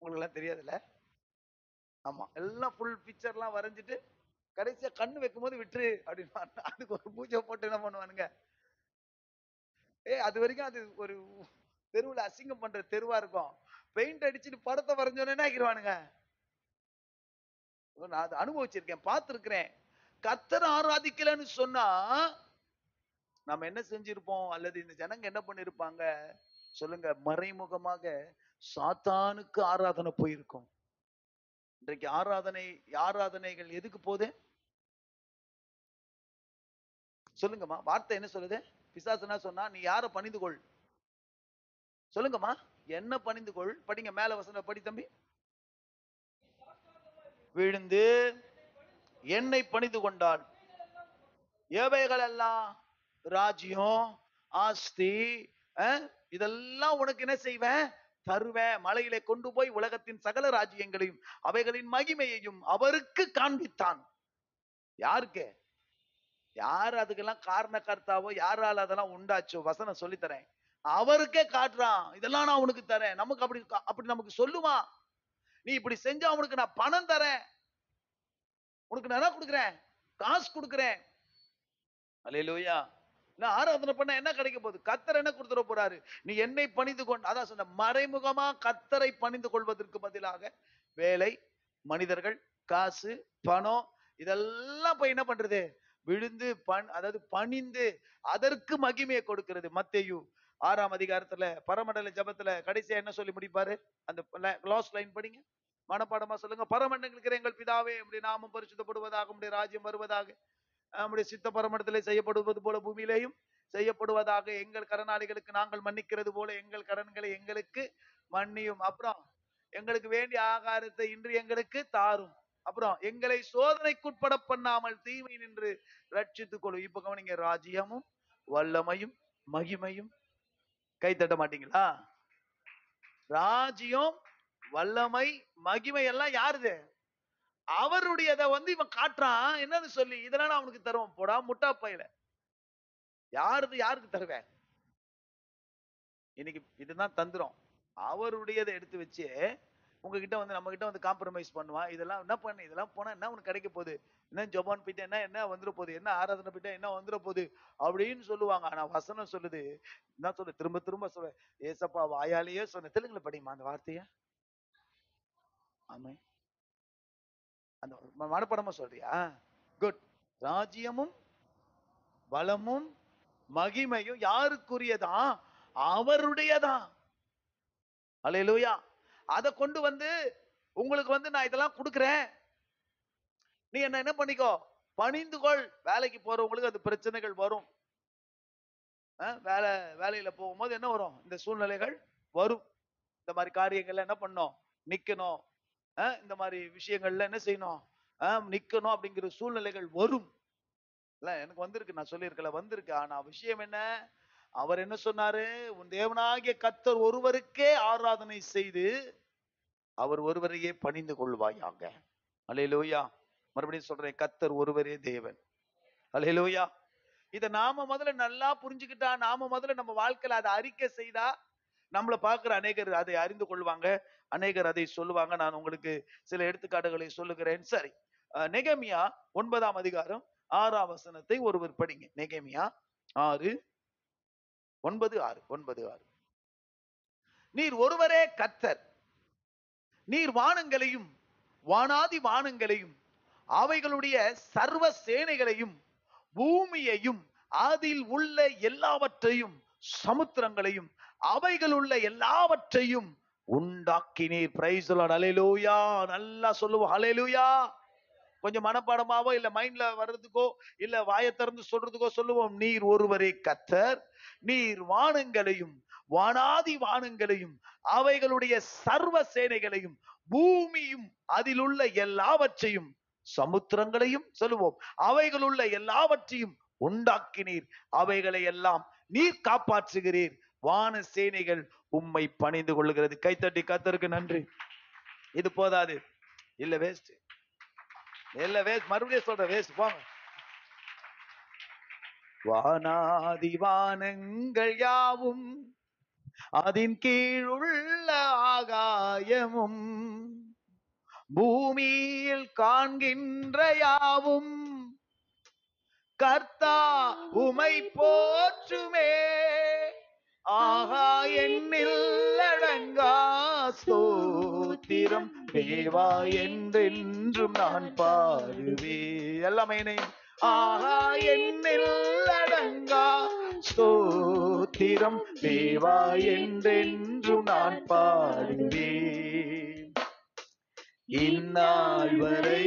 உங்களுக்கு எல்லாம் தெரியாதுல்ல. ஆமா, எல்லாம் ஃபுல் பிக்சர்லாம் வரைஞ்சிட்டு கடைசியா கண்ணு வைக்கும் போது விட்டுரு அப்படின்னு அதுக்கு ஒரு பூஜை போட்டு என்ன பண்ணுவானுங்க. அது வரைக்கும் அது ஒரு தெருவுல அசிங்கம் பண்ற தெருவா இருக்கும். பெயிண்ட் அடிச்சுட்டு படத்தை வரைஞ்சோன்னு என்ன ஆக்கிடுவானுங்க. நான் அதை அனுபவிச்சிருக்கேன், பார்த்திருக்கிறேன். கர்த்தர் ஆராதிக்கலன்னு சொன்னா நம்ம என்ன செஞ்சிருப்போம், அல்லது இந்த ஜனங்க என்ன பண்ணிருப்பாங்க சொல்லுங்க. மறைமுகமாக சாத்தானுக்கு ஆராதனை போயிருக்கும். இன்றைக்கு ஆராதனைகள் எதுக்கு போகுது சொல்லுங்கம்மா. வார்த்தை என்ன சொல்லுது, பிசாசுனா சொன்னா நீ யார பணிந்து கொள் சொல்லுங்கம்மா. என்ன பணிந்து கொள். படிங்க, மேல வசனம் படி தம்பி. விழுந்து என்னை பணிந்து கொண்டால் எவைகள் எல்லாம், ராஜ்யம், ஆஸ்தி, இதெல்லாம் உனக்கு என்ன செய்வேன், தருவேன். மலையிலே கொண்டு போய் உலகத்தின் சகல ராஜ்யங்களையும் அவைகளின் மகிமையையும் அவருக்கு காண்பித்தான். யாருக்கு, யார் அதுக்கெல்லாம் காரணக்கர்த்தாவோ, யாரால அதெல்லாம் உண்டாச்சோ, வசனம் சொல்லித்தரேன், அவருக்கே காட்டுறான். இதெல்லாம் நான் உனக்கு தரேன். நமக்கு அப்படி அப்படி நமக்கு சொல்லுவான். நீ இப்படி செஞ்சா உனக்கு நான் பணம் தரேன், உனக்கு நான் கொடுக்குறேன், காசு கொடுக்குறேன். அல்லேலூயா. நான் ஆராதனை பண்ண என்ன கிடைக்க போகுது, கர்த்தர் என்ன கொடுத்துட போறாரு. நீ என்னை பணிந்து கொண்டு, அதான் சொன்ன, மறைமுகமா கர்த்தரை பணிந்து கொள்வதற்கு பதிலாக வேலை, மனிதர்கள், காசு, பணம், இதெல்லாம் போய் என்ன பண்றது, விழுந்து அதாவது பணிந்து அதற்கு மகிமையை கொடுக்கிறது. மத்தேயு 6ஆம் அதிகாரத்துல பரமண்டல ஜபத்துல கடைசியா என்ன சொல்லி முடிப்பாரு, அந்த லாஸ்ட் லைன் படிங்க, மனப்பாடமா சொல்லுங்க. பரமண்டலத்தில் எங்கள் பிதாவே, உம்முடைய நாமம் பரிசுத்தப்படுவதாக, உம்முடைய ராஜ்யம் வருவதாக, நம்முடைய சித்த பரமண்டலத்திலே செய்யப்படுவது போல பூமியிலேயும் செய்யப்படுவதாக. எங்கள் கடனாளிகளுக்கு நாங்கள் மன்னிக்கிறது போல எங்கள் கடன்களை எங்களுக்கு மன்னியும். அப்புறம் எங்களுக்கு வேண்டிய ஆகாரத்தை இன்று எங்களுக்கு தாரும். அப்புறம் எங்களை சோதனைக்குட்பட பண்ணாமல் தீமை நின்று ரட்சித்துக் கொள்ளும். இப்ப கவனிங்க, ராஜ்யமும் வல்லமையும் மகிமையும். கை தட்ட மாட்டீங்களா? ராஜ்யம், வல்லமை, மகிமை எல்லாம் யாருது, அவருடையதை இவன் காட்டுறான். என்னன்னு சொல்லி, இதெல்லாம் அவனுக்கு தருவோம். போடா முட்டா பையில, யாருது யாருக்கு தருவேன். இன்னைக்கு இதுதான் தந்துரும். அவருடையதை எடுத்து வச்சு உங்ககிட்ட வந்து நம்ம கிட்ட வந்து காம்ப்ரமைஸ் பண்ணுவான். இதெல்லாம் என்ன பண்ணு, இதெல்லாம் போனா என்ன உனக்கு கிடைக்க போகுது, என்ன ஜபான் போயிட்டா என்ன வந்துட போகுது, என்ன ஆராதனை போயிட்டா என்ன வந்துட போகுது அப்படின்னு சொல்லுவாங்க. ஆனா வசனம் சொல்லுது, என்ன சொல்லு, திரும்ப திரும்ப சொல்ல, ஏசப்பா வாயாலேயே சொன்ன. தெலுங்குல படிமா அந்த வார்த்தைய. ஆமா, அந்த மனப்படமா சொல்றியா? குட். ராஜ்யமும் பலமும் மகிமையும் யாருக்குரியதான்? அவருடையதான். அல்லேலூயா. அதை கொண்டு வந்து உங்களுக்கு வந்து நான் இதெல்லாம் கொடுக்கிறேன், நீ என்ன பண்ணிக்கோ, பணிந்து கொள். வேலைக்கு போறவங்களுக்கு அது பிரச்சனைகள் வரும். வேலையில போகும்போது என்ன வரும்? இந்த சூழ்நிலைகள் வரும். இந்த மாதிரி காரியங்கள்ல என்ன பண்ணணும்? நிக்கணும். இந்த மாதிரி விஷயங்கள்ல என்ன செய்யணும்? நிக்கணும் அப்படிங்கிற சூழ்நிலைகள் வரும். இல்ல எனக்கு வந்திருக்கு, நான் சொல்லியிருக்கல, வந்திருக்கு. ஆனா விஷயம் என்ன? அவர் என்ன சொன்னாரு? உன் தேவனாகிய கர்த்தர் ஒருவருக்கே ஆராதனை செய்து அவர் ஒருவரையே பணிந்து கொள்வாயாக. அல்லேலூயா. மறுபடியும் சொல்றேன், கர்த்தர் ஒருவரே தேவன். அல்லேலூயா. இத நாம முதல்ல நல்லா புரிஞ்சுக்கிட்டா, நாம முதல்ல நம்ம வாழ்க்கையில அதை அறிக்கை செய்தா, நம்மளை பார்க்கிற அநேகர் அதை அறிந்து கொள்வாங்க, அநேகர் அதை சொல்லுவாங்க. நான் உங்களுக்கு சில எடுத்துக்காட்டுகளை சொல்லுகிறேன். சரி, நெகேமியா 9ஆம் அதிகாரம் 6ஆம் வசனத்தை ஒருவர் படிங்க. நெகேமியா 6 9:6. நீர் ஒருவரே கர்த்தர், நீர் வானங்களையும் வானாதி வானங்களையும் அவைகளுடைய சர்வ சேனைகளையும் பூமியையும் அதில் உள்ள எல்லாவற்றையும் சமுத்திரங்களையும் அவைகள் உள்ள எல்லாவற்றையும் உண்டாக்கினீர். Praise the Lord. ஹல்லேலூயா. நல்லா சொல்லுவோம் ஹல்லேலூயா. கொஞ்சம் மனப்பாடமாவோ இல்ல மைண்ட்ல வர்றதுக்கோ இல்ல வாயை திறந்து சொல்றதுக்கோ சொல்லுவோம். நீர் ஒருவரே கர்த்தர், நீர் வானங்களையும் வானாதி வானங்களையும் அவைகளுடைய சர்வ சேனைகளையும் பூமியும் அதில் உள்ள எல்லாவற்றையும் சமுத்திரங்களையும் சொல்லுவோம் அவைகளுள்ள எல்லாவற்றையும் உண்டாக்கினீர். அவைகளை எல்லாம் நீர் காப்பாற்றுகிறீர். வான சேனைகள் உம்மை பணிந்து கொள்ளுகிறது. கைத்தட்டி கர்த்தருக்கு நன்றி. இது போதாது, இல்ல வேஸ்ட், இல்ல வேஸ்ட். மறுபடியும் சொல்ற வேஸ்ட் போங்க. வானாதி வானங்கள் யாவும் அதன் கீழுள்ள ஆகாயமும் பூமியில் காண்கின்ற யாவும் கர்த்தா உமை போற்றுமே. ஆகா எண்ணில் அடங்கா ஸ்தோத்திரம் தேவா என்றென்றும் நான் பாடுவே. எல்லாமே ஆகா எண்ணில் அடங்கா ஸ்தோத்திரம் தேவா என்றென்றும் நான் பாடுவேன். இந்நாள் வரை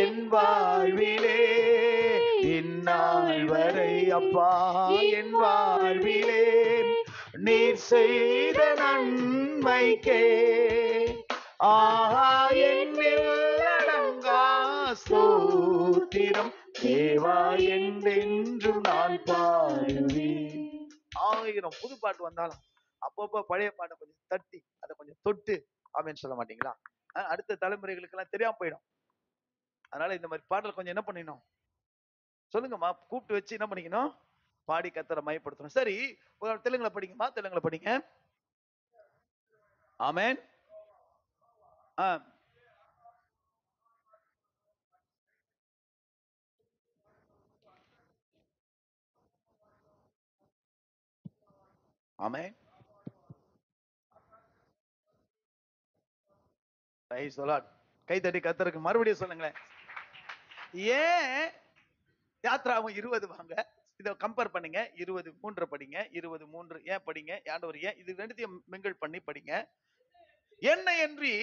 என் வாழ்விலே, இந்நாள் வரை அப்பா என் வாழ்விலே நீர் செய்த நன்மைக்கே ஆஹா என்னில் அடங்கா ஸ்தோத்திரம் தேவா என்றென்றும் நான் பாடுவேன். 1000 புது பாட்டு வந்தாலும் அப்பப்போ பழைய பாட்டை கொஞ்சம் தட்டி அதை கொஞ்சம் தொட்டு ஆமென் சொல்ல மாட்டீங்களா? அடுத்த தலைமுறைகளுக்கு எல்லாம் தெரியாம போயிடும். அதனால இந்த மாதிரி பாடல் கொஞ்சம் என்ன பண்ணிடணும் சொல்லுங்கம்மா, கூப்பிட்டு வச்சு என்ன பண்ணிக்கணும், பாடி கர்த்தரை மயப்படுத்தணும். சரி, தெலுங்குல படிங்கம்மா, தெலுங்குல படிங்க. ஆமென். ஆமென். Praise the Lord. கை தட்டி கர்த்தருக்கு மறுபடியும் சொல்லுங்களேன். ஏன் யாத்ராகமம் 20 வாங்க, இதை கம்பேர் பண்ணுங்க. 20:3 படிங்க. 20:3 ஏன் படிங்க, ஆண்டவர் ஏன் இது ரெண்டுத்தையும் மிங்கிள் பண்ணி படிங்க. என்னை அன்றி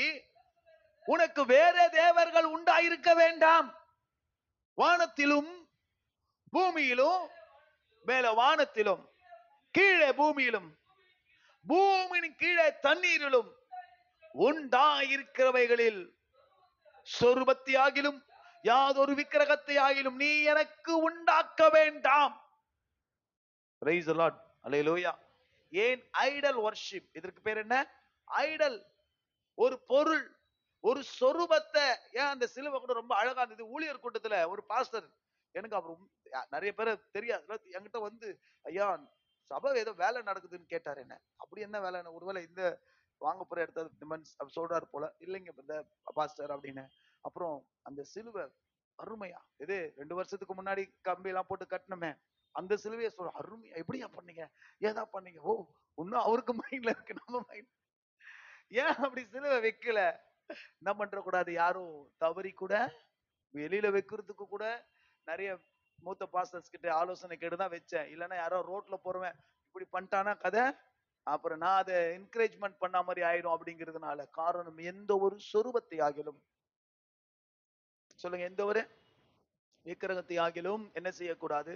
உனக்கு வேற தேவர்கள் உண்டாயிருக்க வேண்டாம். வானத்திலும் பூமியிலும், மேல வானத்திலும் கீழே பூமியிலும் பூமியின் கீழே தண்ணீரிலும் உண்டாயிருக்கிறவைகளில் சொருபத்தை ஆகிலும் யாதொரு விக்கிரகத்தை ஆகிலும் நீ எனக்கு உண்டாக்க வேண்டாம். Praise the Lord. Hallelujah. ஏன் ஐடல் வர்ஷிப்? இதற்கு பேர் என்ன? ஐடல். ஒரு பொருள், ஒரு சொரூபத்தை. ஏன் அந்த சிலுவை கூட ரொம்ப அழகா இருந்தது. ஊழியர் கூட்டத்துல ஒரு பாஸ்டர், எனக்கு அவர் நிறைய பேர் தெரியாது, என்கிட்ட வந்து ஐயா சபை ஏதோ வேலை நடக்குதுன்னு கேட்டார். என்ன அப்படி என்ன வேலை? ஒருவேளை இந்த வாங்க போற இடத்த சொல்றாரு போல, இல்லைங்க பாஸ்டர் அப்படின்னு. அப்புறம் அந்த சிலுவை அருமையா, இது 2 வருஷத்துக்கு முன்னாடி கம்பி எல்லாம் போட்டு கட்டணுமே, அந்த சிலுவையை சொல்ற அருமையா, எப்படியா பண்ணீங்க, ஏதா பண்ணீங்க? ஓ, இன்னும் அவருக்கு மைண்ட்ல இருக்கு, நம்ம மைண்ட். ஏன் அப்படி சிலுவை வைக்கல? என்ன பண்ற கூடாது, யாரும் தவறி கூட வெளியில வைக்கிறதுக்கு கூட நிறைய மூத்த பாஸ்டர்ஸ் கிட்ட ஆலோசனை கேட்டுதான் வச்சேன். இல்லைன்னா யாரோ ரோட்ல போறவன் இப்படி பண்ணிட்டானா கதை, அப்புறம் நான் அதை என்கரேஜ்மெண்ட் பண்ண மாதிரி ஆயிடும் அப்படிங்கிறதுனால. காரணம், எந்த ஒரு சொரூபத்தை ஆகிலும், சொல்லுங்க, எந்த ஒரு விக்கிரகத்தை ஆகிலும் என்ன செய்யக்கூடாது.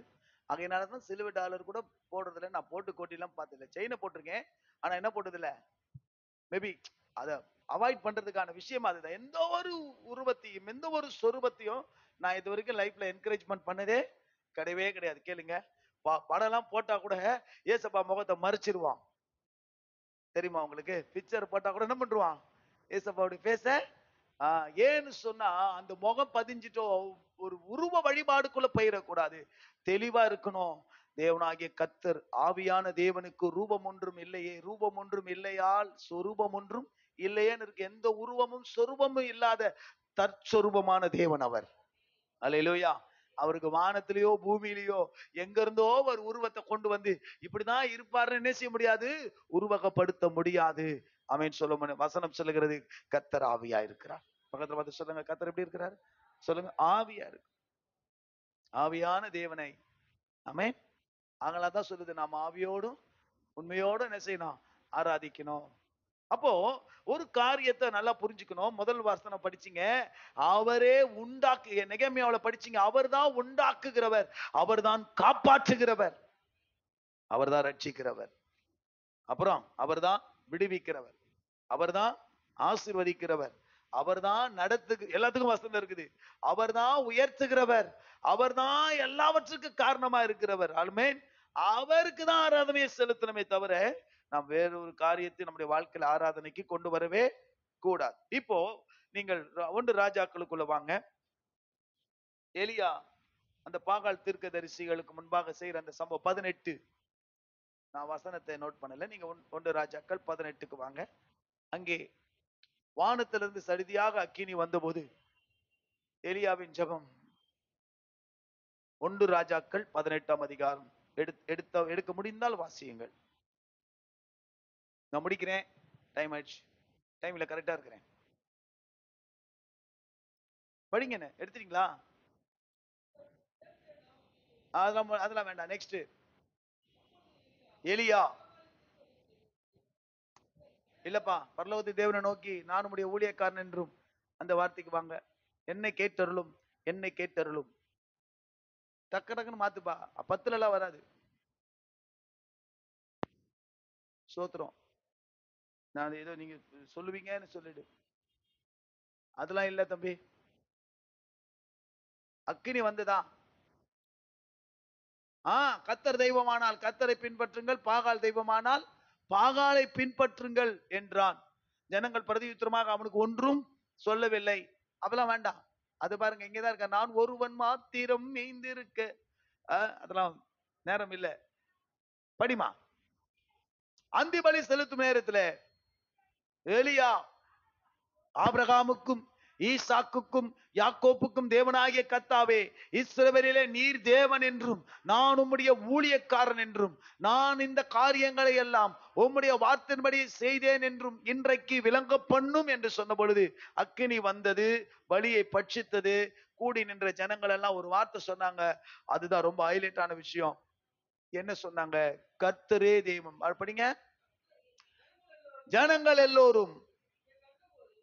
அதனாலதான் சிலுவை டாலர் கூட போடுறதுல, நான் போட்டு கோட்டிலாம் பார்த்ததில்ல. செயினை போட்டிருக்கேன், ஆனா என்ன போட்டதில்ல, மேபி அதை அவாய்ட் பண்றதுக்கான விஷயம் அதுதான். எந்த ஒரு உருவத்தையும் எந்த ஒரு சொரூபத்தையும் நான் இது வரைக்கும் லைஃப்ல என்கரேஜ்மெண்ட் பண்ணதே கிடையவே கிடையாது. கேளுங்க, படம் எல்லாம் போட்டா கூட ஏசப்பா முகத்தை மறைச்சிருவான், தெரியுமா உங்களுக்கு? பிக்சர் போட்டா கூட என்ன பண்றான், ஏசப்பாவுடைய பேச. ஏன்னு சொன்னா அந்த முகம் பதிஞ்சிட்டோ, ஒரு உருவ வழிபாடுக்குள்ள போயிடக்கூடாது, தெளிவா இருக்கணும். தேவனாகிய கர்த்தர் ஆவியான தேவனுக்கு ரூபம் ஒன்றும் இல்லையே, ரூபம் ஒன்றும் இல்லையால் சொரூபம் ஒன்றும் இல்லையேன்னு இருக்கு. எந்த உருவமும் சொரூபமும் இல்லாத தற்சொரூபமான தேவன் அவர். அல்லேலூயா. அவருக்கு வானத்திலேயோ பூமியிலேயோ எங்க இருந்தோ ஒரு உருவத்தை கொண்டு வந்து இப்படிதான் இருப்பாருன்னு என்ன செய்ய முடியாது, உருவகப்படுத்த முடியாது. ஆமென் சொல்ல வசனம் சொல்லுகிறது, கர்த்தர் ஆவியா இருக்கிறார். பக்கத்துல பார்த்து சொல்லுங்க, கர்த்தர் எப்படி இருக்கிறார் சொல்லுங்க, ஆவியா இருக்கு. ஆவியான தேவனை, ஆமென். அதனாலதான் சொல்லுது, நாம் ஆவியோடும் உண்மையோடு என்ன செய்யணும், ஆராதிக்கணும். அப்போ ஒரு காரியத்தை நல்லா புரிஞ்சுக்கணும். முதல் வசனம் படிச்சீங்க, அவரே உண்டாக்கு, நெகேமியாவுல படிச்சீங்க, அவர்தான் உண்டாக்குகிறவர், அவர்தான் காப்பாற்றுகிறவர், அவர்தான் ரட்சிக்கிறவர், அப்புறம் அவர்தான் விடுவிக்கிறவர், அவர்தான் ஆசீர்வதிக்கிறவர், அவர்தான் எல்லாத்துக்கும் வசனம் இருக்குது, அவர்தான் உயர்த்துகிறவர், அவர்தான் எல்லாவற்றுக்கும் காரணமா இருக்கிறவர். ஆமென். அவருக்கு தான் ஆராதனையை செலுத்தணுமே தவிர நாம் வேறொரு காரியத்தை நம்முடைய வாழ்க்கையில் ஆராதனைக்கு கொண்டு வரவே கூடாது. இப்போ நீங்கள் 1 ராஜாக்களுக்குள்ள வாங்க. எலியா அந்த பாகால் தீர்க்கதரிசிகளுக்கு முன்பாக செய்யற அந்த சம்பவம் 18, நான் வசனத்தை நோட் பண்ணல, நீங்க 1 ராஜாக்கள் 18க்கு வாங்க. அங்கே வானத்திலிருந்து சடிதியாக அக்கினி வந்தபோது எலியாவின் ஜெபம். 1 ராஜாக்கள் 18ஆம் அதிகாரம் எடுக்க முடிந்தால் வாசியுங்கள். நான் முடிக்கிறேன், டைம் ஆயிடுச்சு, டைம்ல கரெக்டா இருக்கிறேன், படிங்க. எடுத்துட்டீங்களா? அதெல்லாம் வேண்டாம். நெக்ஸ்ட், எலியா இல்லப்பா, பரலோகத்து தேவனை நோக்கி நான் உம்முடைய ஊழியக்காரன் என்றும் அந்த வார்த்தைக்கு வாங்க. என்னை கேட்டருளும், என்னை கேட்டருளும். டக்கு டக்குன்னு மாத்துப்பா, 10ல எல்லாம் வராது. சோத்திரம், நான் ஏதோ நீங்க சொல்லுவீங்கன்னு சொல்லிடு, அதெல்லாம் இல்ல தம்பி. அக்கினி வந்துதா? கத்தர் தெய்வமானால் கத்தரை பின்பற்றுங்கள், பாகால் தெய்வமானால் பாகாலை பின்பற்றுங்கள் என்றான். ஜனங்கள் பிரதியுத்தரமாக அவனுக்கு ஒன்றும் சொல்லவில்லை. அதெல்லாம் வேண்டாம், அது பாருங்க இங்கதான் இருக்க, நான் ஒருவன் மாத்திரம் மேய்ந்திருக்க. அதெல்லாம் நேரம் இல்ல, படிமா. அந்தி பலி செலுத்தும் நேரத்துல எலியா ஆபிரகாமுக்கும் ஈசாக்குக்கும் யாக்கோப்புக்கும் தேவனாகிய கர்த்தாவே, இஸ்ரவேலிலே நீர் தேவன் என்றும் நான் உம்முடைய ஊழியக்காரன் என்றும் நான் இந்த காரியங்களை எல்லாம் உம்முடைய வார்த்தையின்படி செய்தேன் என்றும் இன்றைக்கு விளங்க பண்ணும் என்று சொன்ன பொழுது அக்கினி வந்தது, பலியை பட்சித்தது. கூடி நின்ற ஜனங்கள் எல்லாம் ஒரு வார்த்தை சொன்னாங்க, அதுதான் ரொம்ப ஹைலைட்டான விஷயம். என்ன சொன்னாங்க? கர்த்தரே தெய்வம். படிங்க. ஜனங்கள் எல்லோரும்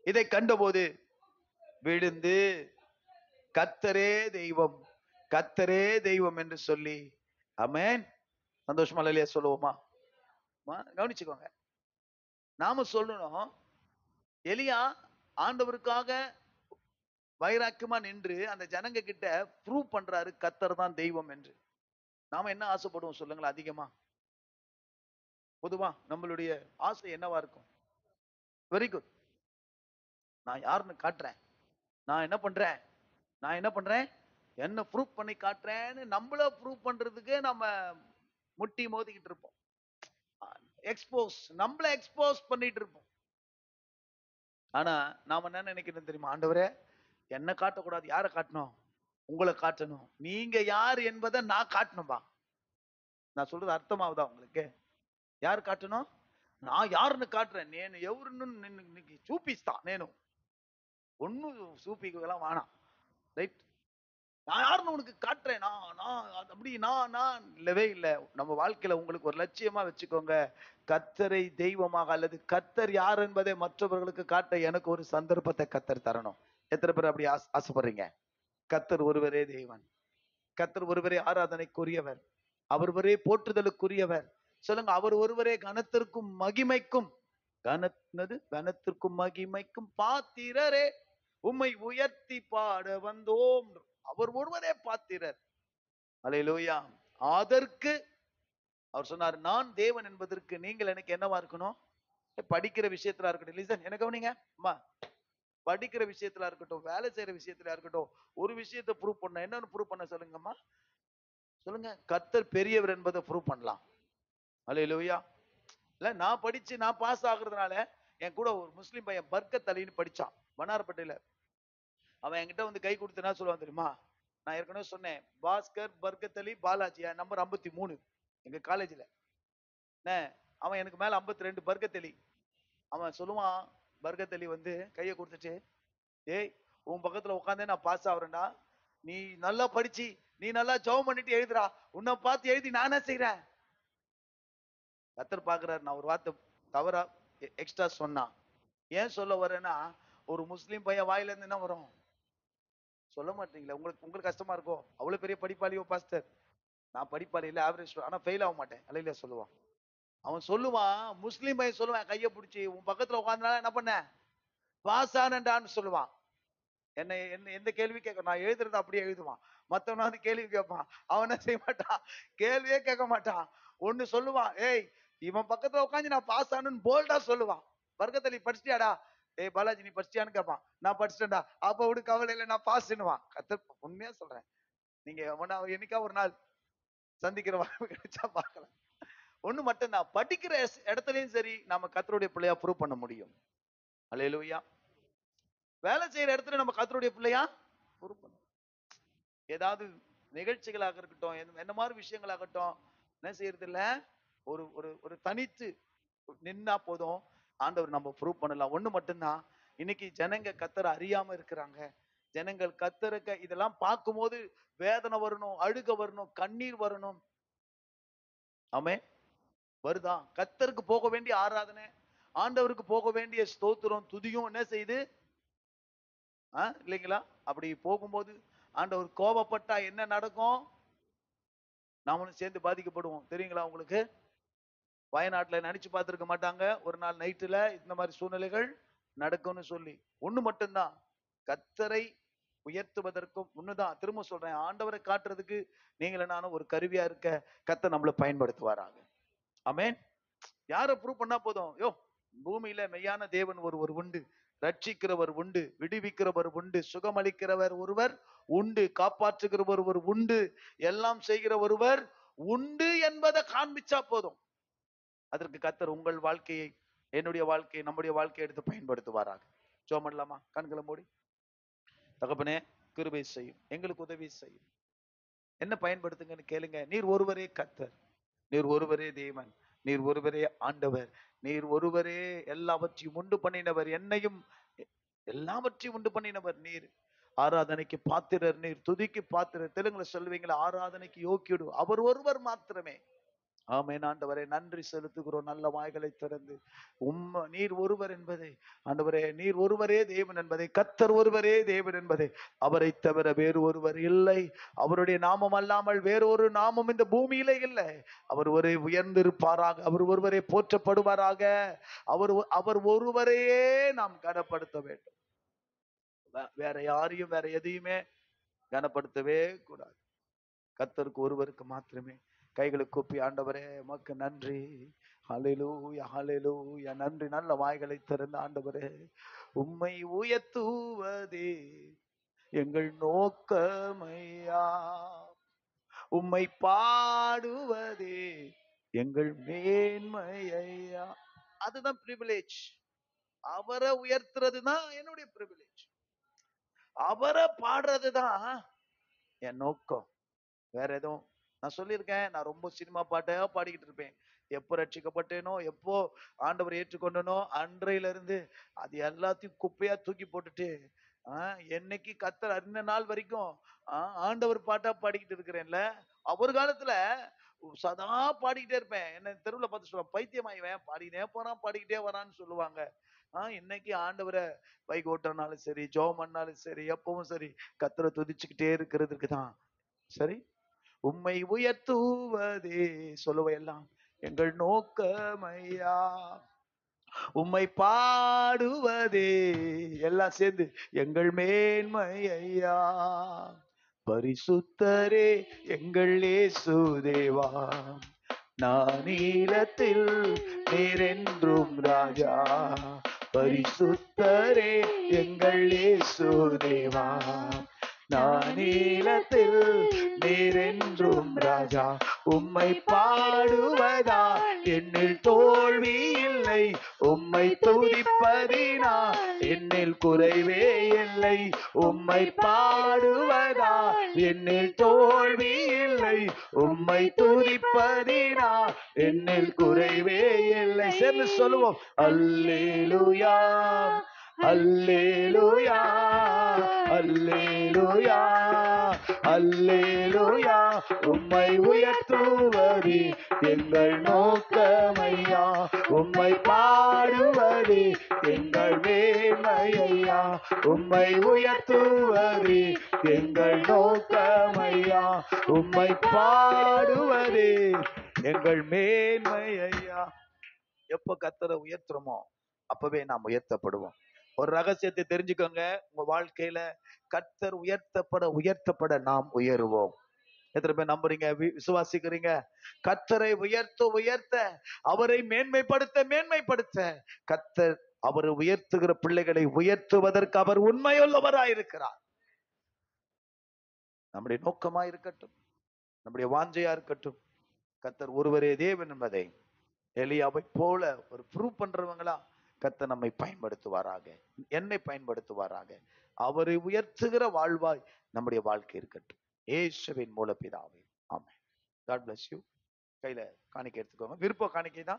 இதை கண்டபோது விழுந்து கர்த்தரே தெய்வம், கர்த்தரே தெய்வம் என்று சொல்லி, ஆமென். சந்தோஷமா இல்லையா சொல்லுவோமா? கவனிச்சுக்கோங்க, நாம சொல்லணும், எலியா ஆண்டவருக்காக வைராக்கியமா நின்று அந்த ஜனங்க கிட்ட ப்ரூவ் பண்றாரு கர்த்தர் தான் தெய்வம் என்று. நாம என்ன ஆசைப்படுவோம் சொல்லுங்களேன் அதிகமா? பொதுவா நம்மளுடைய ஆசை என்னவா இருக்கும்? வெரி குட், நான் யாருன்னு காட்டுறேன், நான் என்ன பண்றேன், நான் என்ன பண்றேன், என்ன ப்ரூவ் பண்ணி காட்டுறேன்னு நம்மள ப்ரூவ் பண்றதுக்கு நம்ம முட்டி மோதிக்கிட்டு இருப்போம். நம்மள எக்ஸ்போஸ் பண்ணிட்டு இருப்போம். ஆனா நாம என்ன நினைக்கணும் தெரியுமா? ஆண்டவரே என்ன காட்டக்கூடாது, யாரை காட்டணும்? உங்களை காட்டணும். நீங்க யார் என்பதை நான் காட்டணும்பா. நான் சொல்றது அர்த்தமாவுதா உங்களுக்கு? யார் காட்டணும்? நான் யாருன்னு காட்டுறேன். నేను ఎవరును నీకు చూపిస్తా నేను. ஒன்னும் சூப்பிக்கலாம் வேணாம். ரைட்? நான் யாருன்னு உனக்கு காட்டுறேன். நான் அப்படி நான் இல்லவே இல்லை. நம்ம வாழ்க்கையில உங்களுக்கு ஒரு லட்சியமா வச்சுக்கோங்க. கர்த்தரை தெய்வமாக அல்லது கர்த்தர் யார் என்பதை மற்றவர்களுக்கு காட்ட எனக்கு ஒரு சந்தர்ப்பத்தை கர்த்தர் தரணும். எத்தனை பேர் அப்படி ஆசைப்படுறீங்க? கர்த்தர் ஒருவரே தேவன். கர்த்தர் ஒருவரே ஆராதனைக்குரியவர். அவர் ஒரே போற்றுதலுக்குரியவர். சொல்லுங்க, அவர் ஒருவரே கனத்திற்கும் மகிமைக்கும் கனத்திற்கும் மகிமைக்கும் பாத்திரரே, உம்மை உயர்த்தி பாட வந்தோம். அவர் ஒருவரே பாத்திரர். அல்லேலூயா. அதற்கு அவர் சொன்னார், நான் தேவன் என்பதற்கு நீங்கள் எனக்கு என்னவா இருக்கணும்? படிக்கிற விஷயத்துல இருக்கட்டும். லிசன், என்ன கவனிங்க அம்மா. படிக்கிற விஷயத்துல இருக்கட்டும், வேலை செய்யற விஷயத்துல இருக்கட்டும், ஒரு விஷயத்தை ப்ரூவ் பண்ண, என்னன்னு ப்ரூவ் பண்ண சொல்லுங்கம்மா. சொல்லுங்க, கர்த்தர் பெரியவர் என்பதை ப்ரூவ் பண்ணலாம். அல்லேலூயா. இல்ல, நான் படிச்சு நான் பாஸ் ஆகுறதுனால, என் கூட ஒரு முஸ்லீம் பையன் பர்கத் அலின்னு படிச்சான் வண்ணாரப்பேட்டையில. அவன் என்கிட்ட வந்து கை கொடுத்து என்ன சொல்லுவான் தெரியுமா? நான் ஏற்கனவே சொன்னேன், பாஸ்கர் பர்கத் அலி பாலாஜி, என் நம்பர் 53 எங்க காலேஜ்ல. அவன் எனக்கு மேல 52 பர்கத் அலி. அவன் சொல்லுவான், பர்கத் அலி வந்து கையை கொடுத்துட்டு, ஏய் உன் பக்கத்துல உட்காந்தே நான் பாஸ் ஆகுறேன்டா, நீ நல்லா படிச்சு நீ நல்லா ஜெபம் பண்ணிட்டு எழுதுறா, உன்னை பார்த்து எழுதி நானே செய்யறேன். கர்த்தர் பாக்குறாரு, நான் ஒரு வார்த்தை தவறா எக்ஸ்ட்ரா சொன்னா. ஏன் சொல்ல வரேன்னா, ஒரு முஸ்லீம் பையன் வாயில இருந்து என்ன வரும்? சொல்ல மாட்டீங்களா? உங்களுக்கு உங்களுக்கு கஷ்டமா இருக்கும். அவ்வளவு பெரிய படிப்பாளியோ பாஸ்டர்? நான் படிப்பாளி இல்ல, ஆவரேஜ், ஆனா ஃபெயில் ஆக மாட்டேன். அல்லையா சொல்லுவான். அவன் சொல்லுவான், முஸ்லீம் பையன் சொல்லுவான் கையை பிடிச்சி, உன் பக்கத்துல உட்கார்ந்தனால என்ன பண்ண? பாஸ் ஆனண்டான்னு சொல்லுவான். என்ன என்ன எந்த கேள்வி கேட்க, நான் எழுதுறது அப்படியே எழுதுவான். மத்தவன வந்து கேள்வி கேட்பான். அவன் என்ன செய்ய மாட்டான்? கேள்வியே கேட்க மாட்டான். ஒண்ணு சொல்லுவான், ஏய் இவன் பக்கத்துல உட்காந்து நான் பாஸ் ஆனன்னு போல்டா சொல்லுவான். வர்க்கத்தலி படிச்சிட்டியாடா? ஏய் பாலாஜி நீ படிச்சிட்டியான்னு கேட்பான். நான் படிச்சிட்டேன்டா. அப்ப விடு, கவலை இல்லை, நான் பாஸ்ன்னுவான். கர்த்தர் உண்மையா சொல்றேன். நீங்க என்னைக்கா ஒரு நாள் சந்திக்கிற வாய்ப்பு கிடைச்சா பார்க்கலாம். ஒண்ணு மட்டும் தான், படிக்கிற இடத்துலயும் சரி நம்ம கர்த்தருடைய பிள்ளையா ப்ரூவ் பண்ண முடியும். அல்லேலூயா. வேலை செய்யற இடத்துல நம்ம கர்த்தருடைய பிள்ளையா ப்ரூவ் பண்ண, ஏதாவது நிகழ்ச்சிகளாக இருக்கட்டும், என்ன மாதிரி விஷயங்களாகட்டும், என்ன செய்யறது இல்ல, ஒரு ஒரு ஒரு தனித்து நின்னா போதும், ஆண்டவர் நம்ம ப்ரூவ் பண்ணலாம். ஒண்ணு மட்டும்தான், இன்னைக்கு ஜனங்க கர்த்தரை அறியாம இருக்கிறாங்க. ஜனங்கள் கர்த்தருக்கு இதெல்லாம் பார்க்கும்போது வேதனை வரணும், அழுக வரணும், கண்ணீர் வரணும். ஆமே, வருதா? கர்த்தருக்கு போக வேண்டிய ஆராதனை, ஆண்டவருக்கு போக வேண்டிய ஸ்தோத்திரம் துதியும் என்ன செய்யுது? இல்லைங்களா? அப்படி போகும்போது ஆண்டவர் கோபப்பட்டா என்ன நடக்கும்? நாமளும் சேர்ந்து பாதிக்கப்படுவோம். தெரியுங்களா உங்களுக்கு? வயநாட்டுல நினைச்சு பார்த்திருக்க மாட்டாங்க, ஒரு நாள் நைட்டுல இந்த மாதிரி சூழ்நிலைகள் நடக்கும்னு சொல்லி. ஒண்ணு மட்டும்தான், கர்த்தரை உயர்த்துவதற்கும் ஒண்ணுதான். திரும்ப சொல்றேன், ஆண்டவரை காட்டுறதுக்கு நீங்கள நானும் ஒரு கருவியா இருக்க கர்த்தர் நம்மளை பயன்படுத்துவாராங்க. ஆமென். யாரை ப்ரூவ் பண்ணா போதும்? யோ, பூமியில மெய்யான தேவன் ஒருவர் உண்டு, ரட்சிக்கிறவர் உண்டு, விடுவிக்கிறவர் உண்டு, சுகமளிக்கிறவர் ஒருவர் உண்டு, காப்பாற்றுகிறவர் ஒருவர் உண்டு, எல்லாம் செய்கிற ஒருவர் உண்டு என்பதை காண்பிச்சா போதும். அதற்கு கர்த்தர் உங்கள் வாழ்க்கையை, என்னுடைய வாழ்க்கையை, நம்முடைய வாழ்க்கையை எடுத்து பயன்படுத்துவாராக. ஜெபம் பண்ணலாமா? கண்களை மூடி. தகப்பனே, கிருபை செய்யும், எங்களுக்கு உதவி செய்யும், என்ன பயன்படுத்துங்கன்னு கேளுங்க. நீர் ஒருவரே கர்த்தர், நீர் ஒருவரே தேவன், நீர் ஒருவரே ஆண்டவர், நீர் ஒருவரே எல்லாவற்றையும் உண்டு பண்ணினவர், என்னையும் எல்லாவற்றையும் உண்டு பண்ணினவர் நீர். ஆராதனைக்கு பாத்திரர் நீர், துதிக்கு பாத்திரர். தெலுங்குல சொல்லுவீங்களா, ஆராதனைக்கு யோக்கியடு அவர் ஒருவர் மாத்திரமே. ஆமென். ஆண்டவரே நன்றி செலுத்துகிறோம், நல்ல வாய்களை திறந்து நீர் ஒருவர் என்பதை, ஆண்டவரே நீர் ஒருவரே தேவன் என்பதை, கர்த்தர் ஒருவரே தேவன் என்பதை, அவரை தவிர வேறு ஒருவர் இல்லை, அவருடைய நாமம் அல்லாமல் வேறொரு நாமம் இந்த பூமியிலே இல்லை. அவர் ஒரே உயர்ந்திருப்பாராக, அவர் ஒருவரே போற்றப்படுவாராக, அவர் ஒருவரையே நாம் கனப்படுத்த வேண்டும். வேற யாரையும் வேற எதையுமே கனப்படுத்தவே கூடாது. கர்த்தருக்கு ஒருவருக்கு மாத்திரமே கைகளை கூப்பி, ஆண்டவரே உமக்கு நன்றி, ஹல்லேலூயா ஹல்லேலூயா, நன்றி. நல்ல வாய்களை திறந்த ஆண்டவரே, உம்மை உயர்த்துவதே எங்கள் நோக்கமையா, உம்மை பாடுவதே எங்கள் மேன்மையா. அதுதான் பிரிவிலேஜ். அவரை உயர்த்துறது தான் என்னுடைய பிரிவிலேஜ். அவரை பாடுறதுதான் என் நோக்கம். வேற எதுவும் நான் சொல்லியிருக்கேன். நான் ரொம்ப சினிமா பாட்டா பாடிக்கிட்டு இருப்பேன். எப்போ ரட்சிக்கப்பட்டேனோ, எப்போ ஆண்டவர் ஏற்றுக்கொண்டனோ அன்றையில இருந்து அது எல்லாத்தையும் குப்பையா தூக்கி போட்டுட்டு என்னைக்கு கத்தர் அறிந்த நாள் வரைக்கும் ஆண்டவர் பாட்டா பாடிக்கிட்டு இருக்கிறேன்ல. ஒரு காலத்துல சதா பாடிக்கிட்டே இருப்பேன். என்ன தெருவுல பார்த்து சொல்லுவாங்க, பைத்தியமாயிவன் பாடினே போறான் பாடிக்கிட்டே வரான்னு சொல்லுவாங்க. இன்னைக்கு ஆண்டவரை பைக் ஓட்டினாலும் சரி, ஜெபம் பண்ணாலும் சரி, எப்பவும் சரி கத்தரை துதிச்சுக்கிட்டே இருக்கிறதுக்கு தான். சரி, உம்மை உயர்த்துவதே சொல்லுவையெல்லாம் எங்கள் நோக்கமையா, உம்மை பாடுவதே எல்லாம் சேர்ந்து எங்கள் மேன்மை ஐயா. பரிசுத்தரே எங்கள் இயேசு தேவா, நான் நீலத்தில் நீரென்றும் ராஜா. பரிசுத்தரே எங்கள் இயேசு தேவா, நான் நீலத்தில் நீரென்றும் ராஜா. உம்மை பாடுவதா என்னில் தோல்வி இல்லை, உம்மை துதிப்பதினா என்னில் குறைவே இல்லை. உம்மை பாடுவதா என்னில் தோல்வி இல்லை, உம்மை துதிப்பதினா என்னில் குறைவே இல்லை. சேர்ந்து சொல்லுவோம், அல்லேலூயா அல்லேலூயா அல்லேலூயா அல்லேலூயா. உம்மை உயர்த்துவது எங்கள் நோக்கமையா, உம்மை பாடுவது எங்கள் மேன்மையா. உம்மை உயர்த்துவது எங்கள் நோக்கமையா, உம்மை பாடுவது எங்கள் மேன்மையா. எப்ப கர்த்தரை உயர்த்துறோமோ அப்பவே நாம் உயர்த்தப்படுவோம். ஒரு ரகசியத்தை தெரிஞ்சுக்கோங்க, உங்க வாழ்க்கையில கர்த்தர் உயர்த்தப்பட நாம் உயருவோம். எத்தனை பேர் நம்புறீங்க, விசுவாசிக்கிறீங்க? கர்த்தரை உயர்த்த அவரை மேன்மைப்படுத்த கர்த்தர் அவர் உயர்த்துகிற பிள்ளைகளை உயர்த்துவதற்கு அவர் உண்மையுள்ளவராயிருக்கிறார். நம்முடைய நோக்கமா இருக்கட்டும், நம்முடைய வாஞ்சையா இருக்கட்டும், கர்த்தர் ஒருவரே தேவன் என்பதை எலியாவை போல ஒரு ப்ரூவ் பண்றவங்களா கர்த்தர் நம்மை பயன்படுத்துவாராக, என்னை பயன்படுத்துவாராக. அவரை உயர்த்துகிற வாழ்வாய் நம்முடைய வாழ்க்கை இருக்கட்டும், இயேசுவின் மூல பிதாவே, ஆமென். God bless you. கையில காணிக்கை எடுத்துக்கோங்க. விருப்ப காணிக்கை தான்.